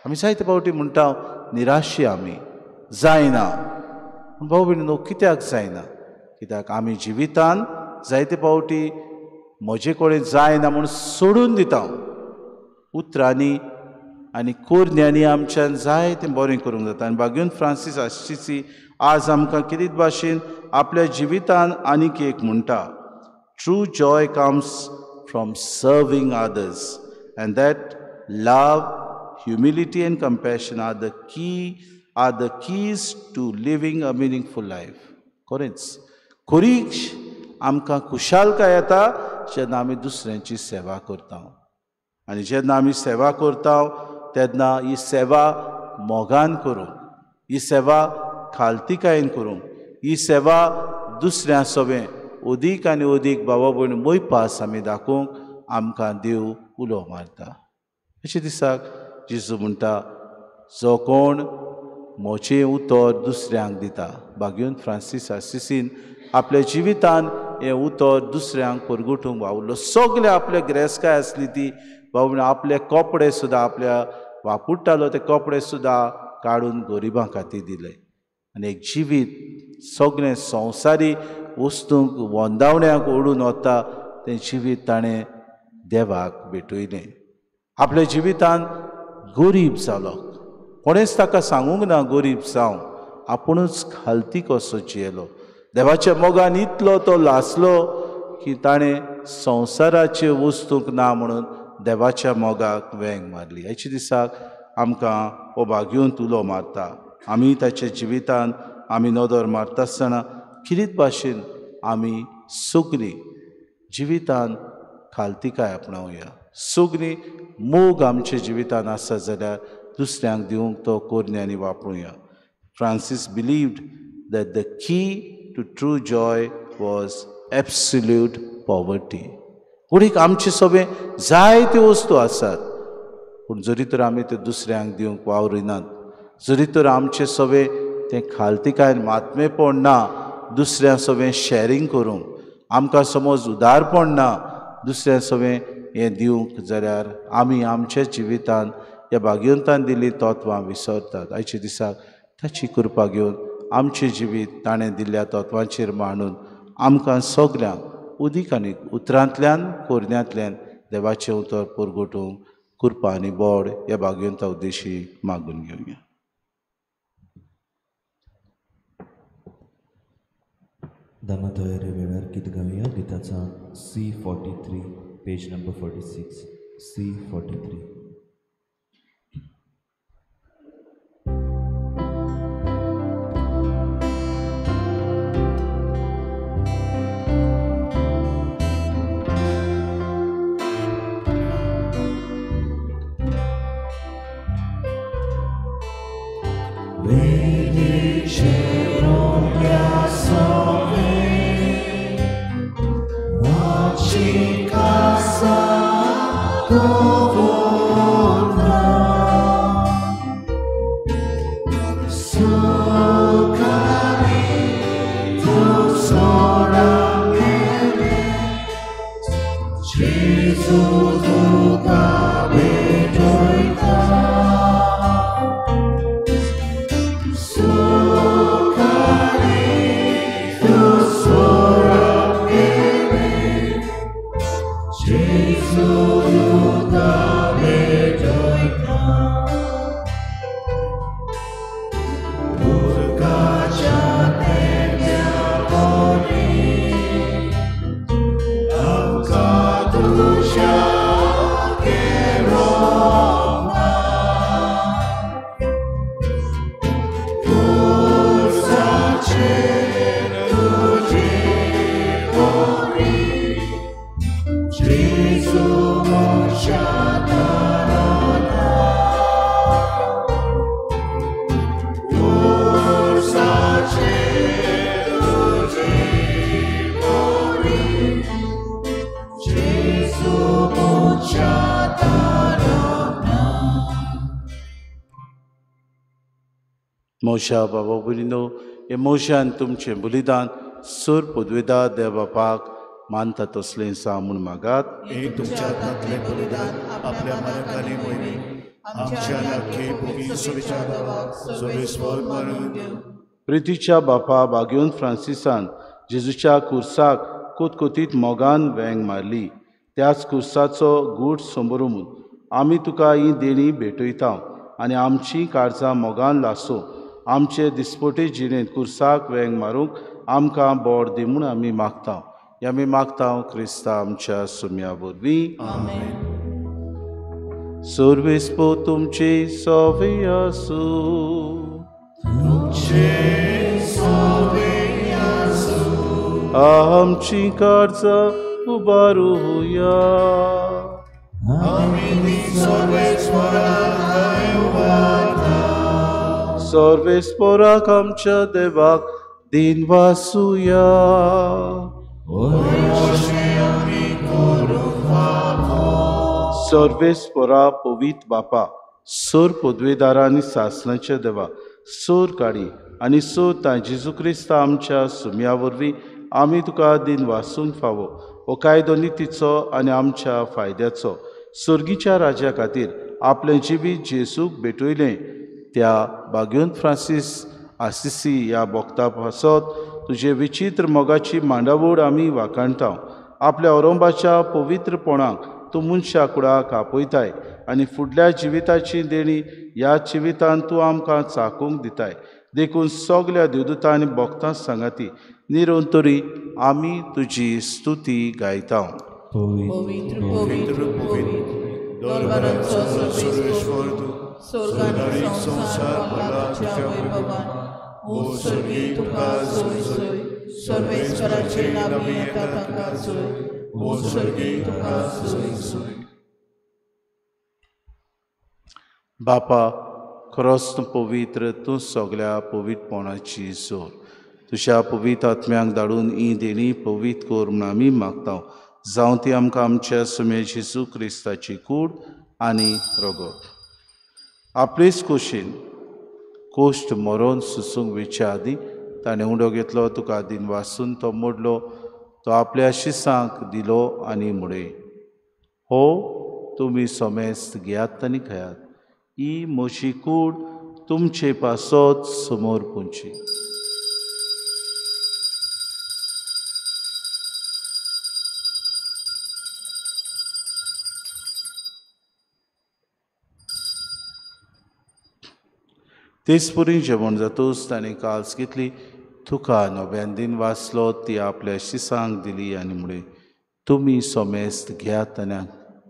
आमी जायते फावटी म्हणटा निराशी आमी जायना. भाऊ भयणीनो, कित्याक जायना? कित्याक आमी जिवितान जायते फावटी म्हजे कडेन जायना म्हूण सोडून दिता. उतरांनी आनी कोरण्यांनी आमच्यान जाय तें बरें करूंक जाता. आनी भाग्योंत फ्रांसीस आसिसी आज आमकां कितें भाशेन आपल्या जिवितान आनीक एक म्हणटा, true joy comes from serving others and that love, humility and compassion are the keys to living a meaningful life. खरेंच खरी आमकां खुशालकाय येता जेन्ना आमी दुसऱ्यांची सेवा करता. आनी जेन्ना आमी सेवा करता तेन्ना ही सेवा मोगान करूंक, ही सेवा खालतीकायेन करूंक, ही सेवा दुसऱ्या सोबें अदीक आनी अदीक भावा भयण मोयपास आमी दाखोवंक आमकां देव उलो मारता. अशे दिसाक जेजू म्हणटा, जो कोण मोचें उतर दुसऱ्यांक दिता. भाग्यून फ्रांसीस आसिसीन आपल्या जिवितान हें उतर दुसऱ्यांक परगटूंक वावुरलो. सगळे आपले गिरेस्तकाय आसली ती बाबा आपले कपडे सुद्दां आपल्या वापुट्टालो ते कपडे सुद्दां काडून गरिबां खातीर दिले. आनी एक जिवीत सगळें संवसारी वस्तूंक वंदावण्यांक ओडून वता तें जिवीत ताणें देवाक भेटयलें. आपल्या जिवितान गरीब जालो, कोणेच ताका सांगूंक ना गरीब जावं, आपुणूच खालती कसो जियेलो. देवाच्या मोगान इतलो तो लासलो की ताणें संवसाराच्यो वस्तूंक ना म्हणून देवाच्या मोगाक वेंग मारली. आयच्या दिसाक आमकां हो भाग्यून उलो मारता. आमी ताच्या जिवितान आमी नदर मारता आसतना कितें भाशेन आमी सगळीं जिवितान खालतीकाय आपणावया. सगळीं मोग आमच्या जिवितान आसा जाल्यार दुसऱ्यांक दिवंक तो कोरण्यांनी वापरूया. Francis believed that the key to true joy was absolute poverty. कुडीक आमचे सोबे जायत्यो वस्तू आसात, पूण जरी तर आमी ते दुसऱ्यांक दिवंक वावरिनात, जरी तर आमचे सोबे तें खालतीकायेन मातमेपण ना दुसऱ्यां सोबें शेअरिंग करूंक, आमकां समज उदारपण ना दुसऱ्यां सोबें हें दिवंक, जाल्यार आमी आमच्या जिवितान ह्या भाग्यवंतान दिल्लीं तत्वां विसरतात. आयच्या दिसाक ताची कृपा घेवन आमचें जिवीत ताणें दिल्ल्या तत्वांचेर मांडून आमकां सगल्यांक उदीक आनी उतरांतल्यान कोरण्यांतल्यान देवाचें उतर परगटूंक कृपा आनी बोड ह्या भाग्यवंता उद्देशी मागून घेवया. दामोदर वेळार गीत गावया. गिताचा C43, पेज नंबर 46. C43. मोशा बाबा भयणीनो, हे मोशान तुमचें बलिदान सूर पदवेदार देवबापाक मानता तसलें सा म्हूण मागात. हे तुमच्या हातांतलें बलिदान आपल्या मालकांनी मोहिनी आमच्या नखे भोगी सुविचार सोबेस्वर मारून देव. प्रितीच्या बापा भाग्यवंत फ्रांसिसान जेजूच्या कुर्साक कोतकोतीत मोगान वेंग मारली. त्याच कुर्साचो गूढ संभ्रमून आमी तुका ही देणी भेटयता आनी आमची काळजां मोगान लासो आमचे दिसपटे जिणेंत कुर्साक वेंग मारूंक आमकां बोड दी म्हूण आमी मागता. हे आमी मागता क्रिस्ता आमच्या सुम्या वरवीं. सर्वेस्पो तुमचे सोवे आसूं, आमची काळजां उबारूया. सर्वेस्पराक आमच्या देवाक दिन वासुया. सर्वेस्परा पवित्र बापा, सोर पदवीदारा आनी सासणाच्या देवा, सोर काडी आनी सोर तां जेजू क्रिस्त आमच्या सुम्या वरवीं आमी तुका दिन वासूंक फावो. हो कायदो नितीचो आनी आमच्या फायद्याचो. सर्गीच्या राजा खातीर आपलें जिवीत जेजूक भेटयलें त्या बाग्योन फ्रांसीस आसिसी ह्या भक्ता पासत तुजे विचित्र मोगाची मांडावळ आमी वाखाणटाव. आपल्या औरंगाच्या पवित्रपणाक तूं मनशा कुडाक आपयताय आनी फुडल्या जिविताची देणी ह्या जिवितांत तूं आमकां चाकूंक दिताय. देखून सगल्या देवदूतां आनी भक्तां सांगाती निरंतरी आमी तुजी स्तुती गायता. पवित्र पवित्र पवित्र दरबारांचो सर्वेस्वर तूं, स्वर्गांनी संसार भरला तुज्या वैभवान. ओ सर्गी तुका सोय सोय, सर्वेस्वराचे नामी येता ताका सोय. ओ सर्गी तुका सोय सोय. बापा खरोच तूं पवित्र, तूं सगल्या पवित्रपणाची जोर. तुज्या पवित्र आत्म्याक धाडून ही देणी पवित्र कर म्हूण आमी मागता. जावं ती आमकां आमच्या सुमे जेजू क्रिस्ताची कूड आनी रगत. आपलेच खोशेन कोश्ट मरोन सुसूंक वेच्या आदीं ताणें उंडो घेतलो, तुका दिन वासून तो मोडलो, तो आपल्या शिसांक दिलो आनी मुडे. हो तुमी सोमेस्त घेयात आनी खयात. ही म्हजी कूड तुमचे पासत समोर पोंची. तेचपुरी जेवण जातूच ताणें काल्स घेतली, तुका नव्यान दिन वाचलो, ती आपल्या शिसांक दिली आनी म्हळें, तुमी सोमेस्त घेयात आनी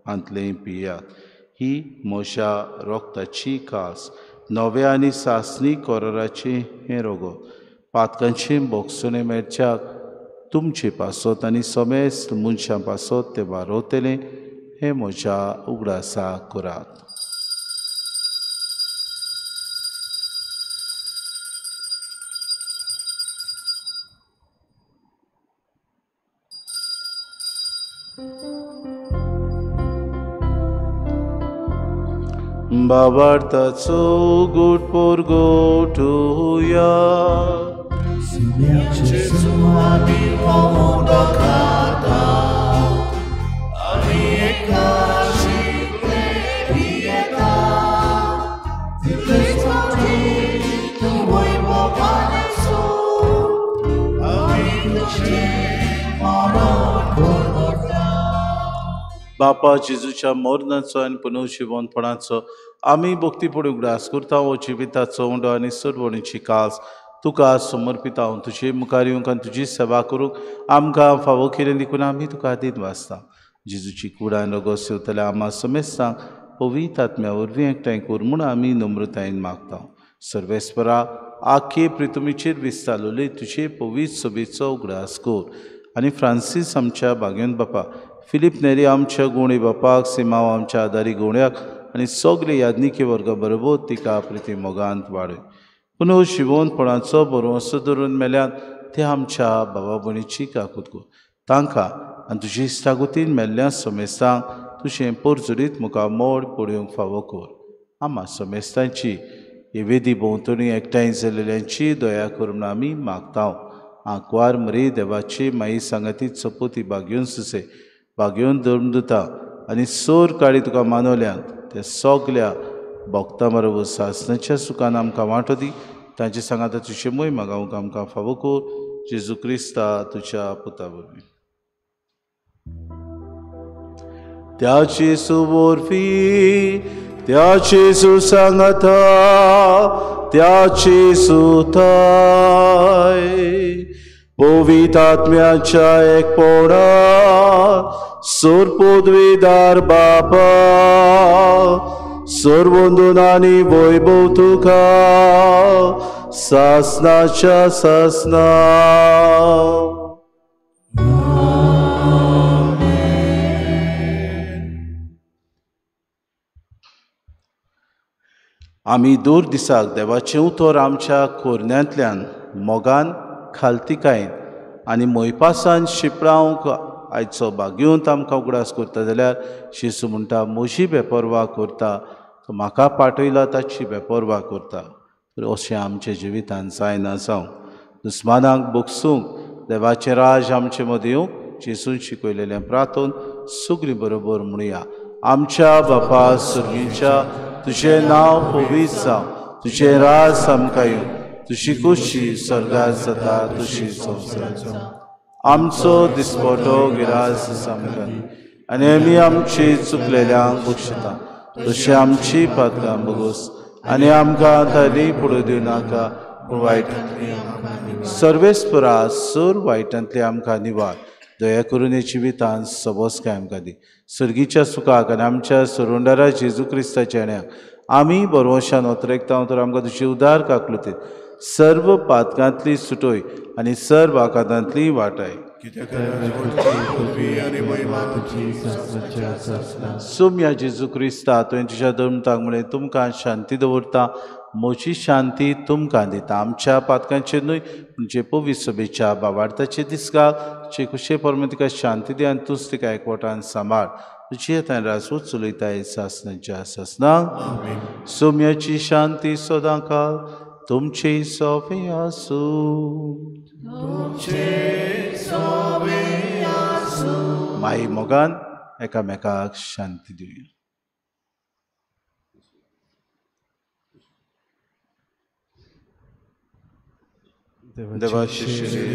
हांतलें पियात. ही म्हज्या रोगताची कास, नव्या आनी सासणी कोराराचें हें रगत. पातकांचें बोगसुणें मेळच्याक तुमचे पासत आनी सोमेस्त मनशां पासत तें वारोतलें हें म्हज्या उगडासा करात. बाबार्थाचो गोड पोरगोटुया. जेजू आमी वोंडो खाता आनी एकाशीकलें पियेता. तितलेचोटी तूं वैभवान आसो, आमी तुजें मरण करता. बापा जेजूच्या मरणाचो आनी पुनर्जिवनपणाचो आमी भक्तीपुडी उगडास करता. हो जिविताचो उंडो आनी सरवणीची कास तुका समर्पिता. हांव तुजे मुखार येवंक आनी तुजी सेवा करूंक आमकां फावो केलें देखून आमी तुका दिन वाचता. जेजूची कूड आनी रगत सेवतल्या आम्हा समेस्तांक पवित्र आत्म्या वरवीं एकठांय कर म्हूण आमी नम्रतायेन मागता. सर्वेस्परा आख्खे पृथ्वीचेर विस्तारलेली तुजे पवित्र सभेचो उगडास कर. आनी फ्रांसीस आमच्या बागेन बापा, फिलीप नेरी आमच्या गुणी बापाक, सिमांव आमच्या आदारी गोवण्याक आनी सगळे याज्ञिके वर्गा बरोबर तिका प्रिती मोगांत वाडय. पुनर्जिवनपणाचो बरोवंसो धरून मेल्यान ते आमच्या भावा भयणीची काकूत कर. तांकां आनी तुजी इश्टागतीन मेल्ल्या समेस्तांक तुजें परजुरीत मुखार मोड पडूंक फावो कर. आम्हा समेस्तांची हे वेदी भोंवतणी एकठांय जाल्ल्यांची दया कर म्हूण आमी मागता. आंकवार मरी देवाची माई सांगाती चपोती बागयोन सुसे, बागयोन धर्मदुतां आनी सोर काडी तुका मानवल्यान त्या सगल्या भक्तां बरोबर सासणाच्या सुखान आमकां वांटो दी. तांचे सांगाता तुजे मोहीम गावंक आमकां फावो कर. जेजू क्रिस्ता तुज्या पुता वरवीं. त्याची सुवरवी त्याची सुसंगता त्याची सुताय पवित्र आत्म्याच्या एकपणा सोर पदवीदार बापा सर्वंदून आनी वैभव तुका सासनाच्या सासना. आमी दूर दिसाक देवाचें उतर आमच्या खोरण्यांतल्यान मोगान खालतिकायेन आनी मोयपासान शिपरावंक आयचो भाग्यूंत आमकां उगडास करता जाल्यार शिसू म्हणटा म्हजी बेपरवा करता तो म्हाका पाठयला ताची बेपरवा करता. अशें आमच्या जिवितांत जायना जावं. दुस्मानांक बोगसूंक देवाचें राज आमचे मदीं येवंक जेसून शिकयलेलें प्रार्थोन सगळीं बरोबर म्हणुया. आमच्या बापा सुर्गीच्या तुजें नांव पवित्र जावं, तुजें राज आमकां येवं, तुजी खुशी स्वर्गांत जाता तुजी संवसारांत जावं. आमचो दिसपटो गिरास आमकां आनी आमी आमची चुकलेल्यांक बक्षिता तशी आमची पातकां बगोस आनी आमकां तारी पडूं दिवं नाका पूण वायटांतली सर्वेस्परा सूर वायटांतली आमकां निवार. दया करून हे जिवितांत सबोसकाय आमकां दी. सर्गीच्या सुखाक आनी आमच्या सुरोंडारा जेजू क्रिस्ताच्या येण्याक आमी बरोवशान ओतरेकता तर आमकां तुजी उदार काकलुतीत सर्व पातकांतली सुटोय आनी सर्व आकांतांतली वाटाय. सोम्या जेजू क्रिस्ता तुवें तुज्या धर्मताक म्हळें तुमकां शांती दवरता, म्हजी शांती तुमकां दिता. आमच्या पातकांचेर न्हय म्हणजे पवित्र सभेच्या भावार्थाचे दिसगाक तुजे कुशे परमे तिका शांती दी आनी तूंच तिका एकवटान सांबाळ. तुजी येता राजवट चलयताय सासनाच्या सासनाक. सोम्याची शांती सदां काल तुमचे सोबे आसूं. माई मोगान एकामेकाक शांती दिवया. देवाचे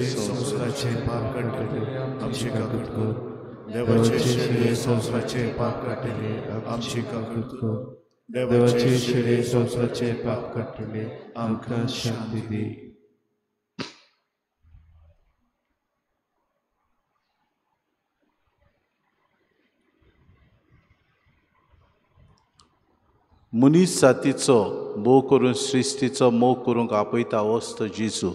संसाराचे पाप काढले आमची काकूट कर. देवाचे संसाराचे पाप काढले आमची काकूट कर. देवाचे संसाराचे पाप काढले आमकां शांती दी. मनीस जातीचो मोग करून सृश्टीचो मोग करूंक आपयता वस्त जेजू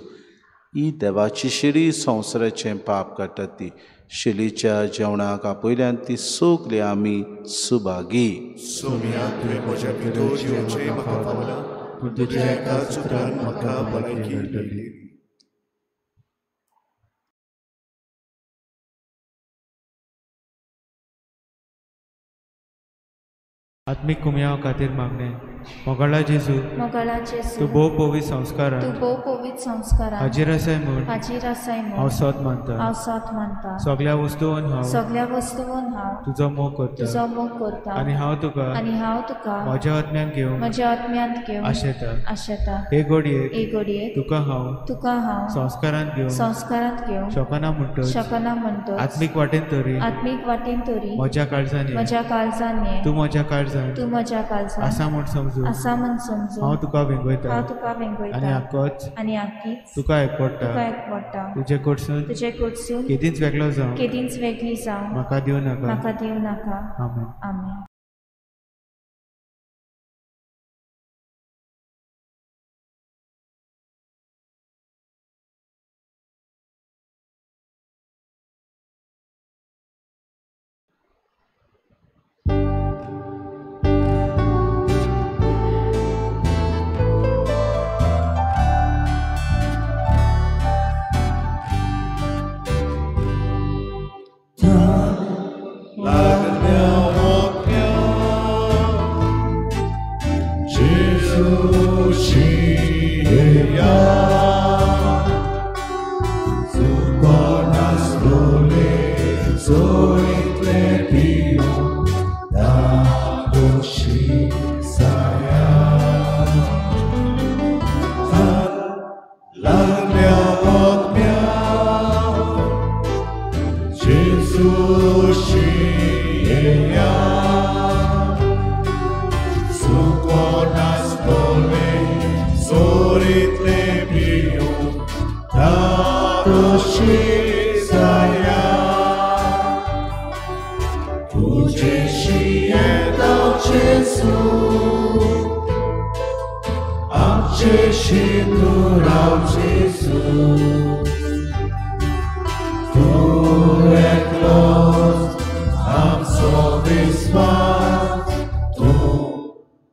ही देवाची शिडी संवसाराचें पाप काडटात ती. शिलीच्या जेवणाक आपयल्यान ती सगळीं आमी सुभागी. सोम्या तुवें म्हज्या भितर जिवचें म्हाका पावलां पूण तुज्या एकाच उतरान म्हाका भलायकी मेळटली. आत्मिक कुमयां खातीर मागणे. मोगाळा जेजू तूं भोव पवित्र संस्कारांत हाजीर आसाय म्हूण हांव सत मानता. सगळ्या वस्तूंत हांव तुजो मोग करता आनी हांव तुका म्हज्या आत्म्यान घेवन आशेता. हे घडये तुका हांव संस्कारांत घेवन शकना म्हणटच आत्मीक वाटेन तरी म्हज्या काळजांनी तूं म्हज्या काळजांत आसा म्हूण समजून हांव तुका वेंगयता आनी आख्खीच तुका एकवडटा. तुजे कडसून केदींच वेगळी जावं म्हाका दिवं नाका. आमेन.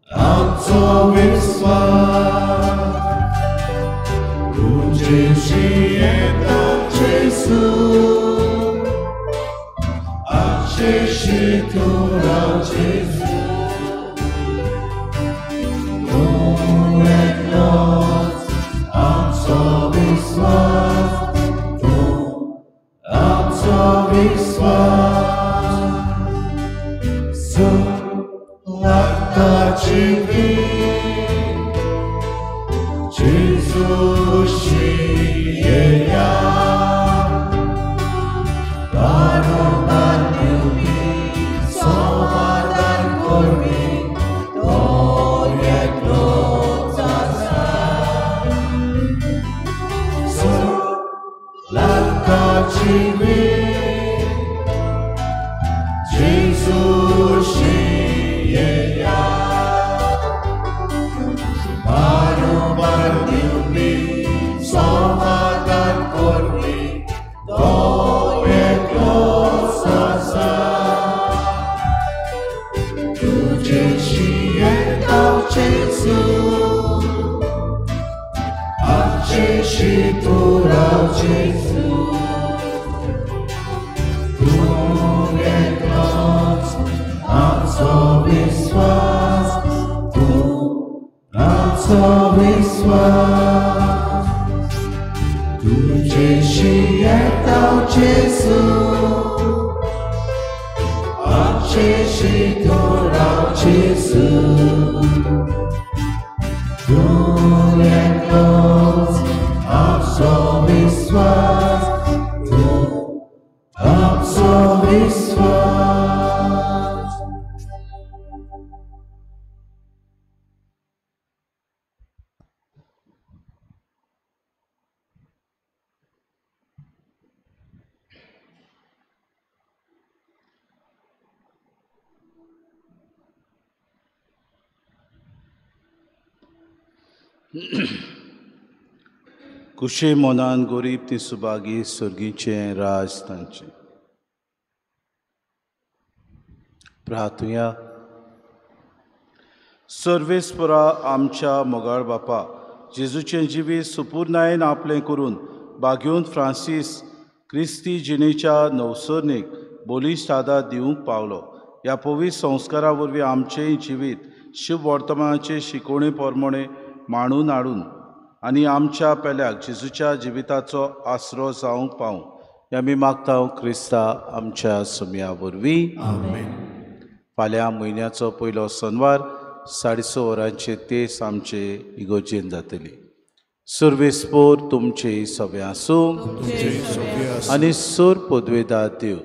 I'm so कुशे मोनान गोरीब ती सुबागी सुर्गीचें राज तांचें. प्रार्थुया. सर्वेस्परा आमच्या मोगाळ बापा जेजूचें जिवीत सुपूर्णायेन आपलें करून बागेवन फ्रांसीस क्रिस्ती जिणेच्या नवसरणेक बोलिश्ट आदार दिवंक पावलो. ह्या पवित्र संस्कारा वरवीं आमचें जिवीत शुभ वर्तमानाचे शिकोवणे पोरमोणे मांडून हाडून आनी आमच्या पेल्याक जेजूच्या जिविताचो आसरो जावंक पावूं हें आमी मागता क्रिस्ता आमच्या सुमया वरवीं. फाल्यां म्हयन्याचो पयलो शेनवार 6:30 वरांचेर तेस आमचे इगोर्जेन जातली. सर्वेस्पोर तुमचे सवे आसूं आनी सूर पदवेदार देव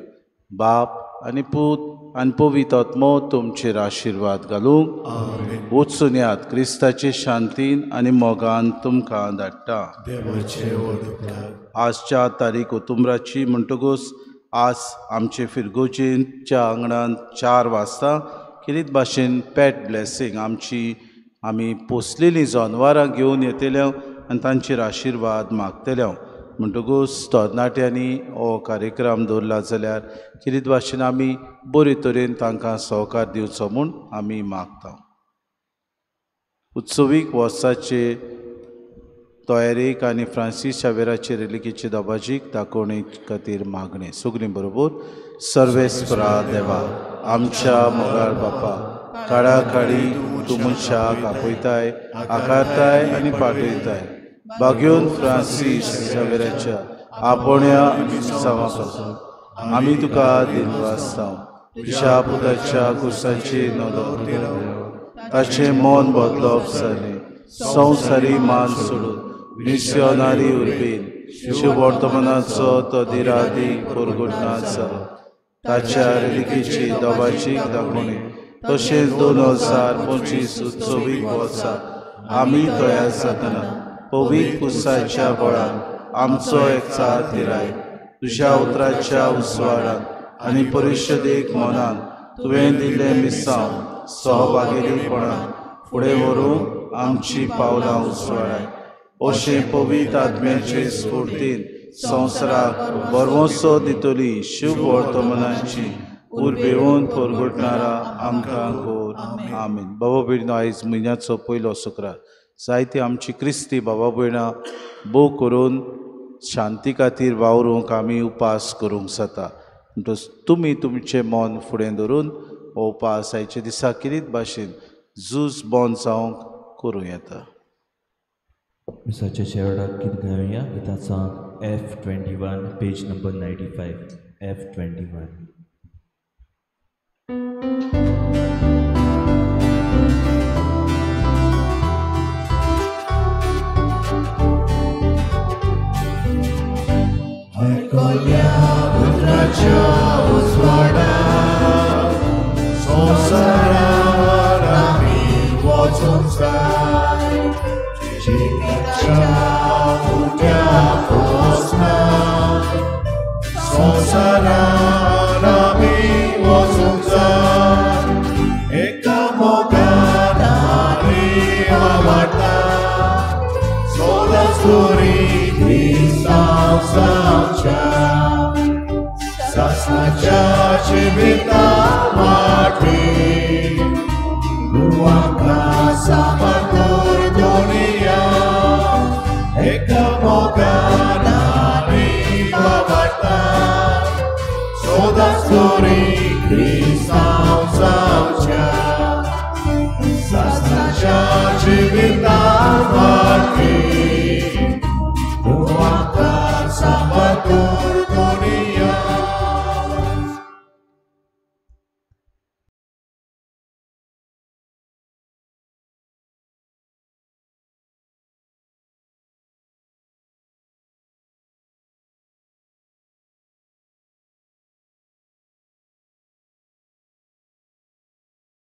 बाप आनी पूत आनी पवित्र आत्मो तुमचेर आशिर्वाद घालूंक वचून यात. क्रिस्ताचे शांतीन आनी मोगान तुमकां धाडटा. आजच्या तारीख ओतुंबराची म्हणटकूच आज आमचे फिरगोजेंच्या आंगणान 4 वाजता किरीत भाशेन पेट ब्लेसींग आमी पोसलेलीं जनावरां घेवन येतल्यो आनी तांचेर आशिर्वाद मागतल्यो. म्हणटकूच तरणाट्यांनी हो कार्यक्रम दवरला जाल्यार किरीत भाशेन आमी बरे तरेन तांकां सहकार दिवचो म्हूण आमी मागता. उत्सवीक वर्साचे तयारेक आनी फ्रांसीस शावेराचे रेलिकेचे दबाजीक दाखोवणे खातीर मागणें. सगळीं बरोबर. सर्वेस्परा देवा आमच्या मोगाळ बापा काळा काळी तूं मनशाक आपयताय आकारताय आनी पाठयताय. बागेवन फ्रांसीस शावेराच्या आपोण्या सांगापासून आमी तुका दिनवासता. तुज्या पुताच्या कुर्साचेर नदर ताचें मन बदलप जालें. संवसारी मान सोडून मिस्योनारी उर्बेन शुभ वर्तमानाचो तो दिरादीक परगटना जालो. ताच्या रेलिकेची दबाचीक दाखोवणे तशेंच 2025 उत्सवीक वर्सा आमी तयार जातना पवित्र कुर्साच्या बळान आमचो एकचार थिराय. तुज्या उतराच्या उसवाडान आनी परिशदेक मनान तुवें दिल्लें मिसांव सहभागिरीपणान फुडें व्हरूंक आमची पावलां उसवाडाय. अशें पवित्र आत्म्याचे स्फूर्तीन संवसाराक बरवोसो दितली शुभ वर्तमानाची उर्बेवून परगटणारा आमकां कोर. आमीन. बाबा भयणीनो, आयज म्हयन्याचो पयलो शुक्रार जायती आमची क्रिस्ती बाबा भयणां भोव करून शांती खातीर वावरूंक आमी उपास करूंक जाता. म्हणटच तुमी तुमचें मन फुडें धरून हो उपासाचे दिसा किरीत भाशेन झूज बंद जावंक करूं येता. मिसाच्या शेवटाक गीत गावया. गिताचा F21 पेज नंबर 95. F21. ऐकल्या उजवाच्या उजवाडा संवसारान आमी वचूंक जाय. जिवीताच्या उठ्याक वचना संवसारान आमी वचूंक जाय. एकामेकांक आमी आवडटा सोदच करी क्रिस्तांव जावच्या. सासणाच्या जिविता वाटे गुवांका सांबाळून दुनिया एकामेकांक आमी आवडटा सोदच करी क्रिस्तांव जावच्या. सासणाच्या जिविता वाटे गुवांका सांबाळून दुनिया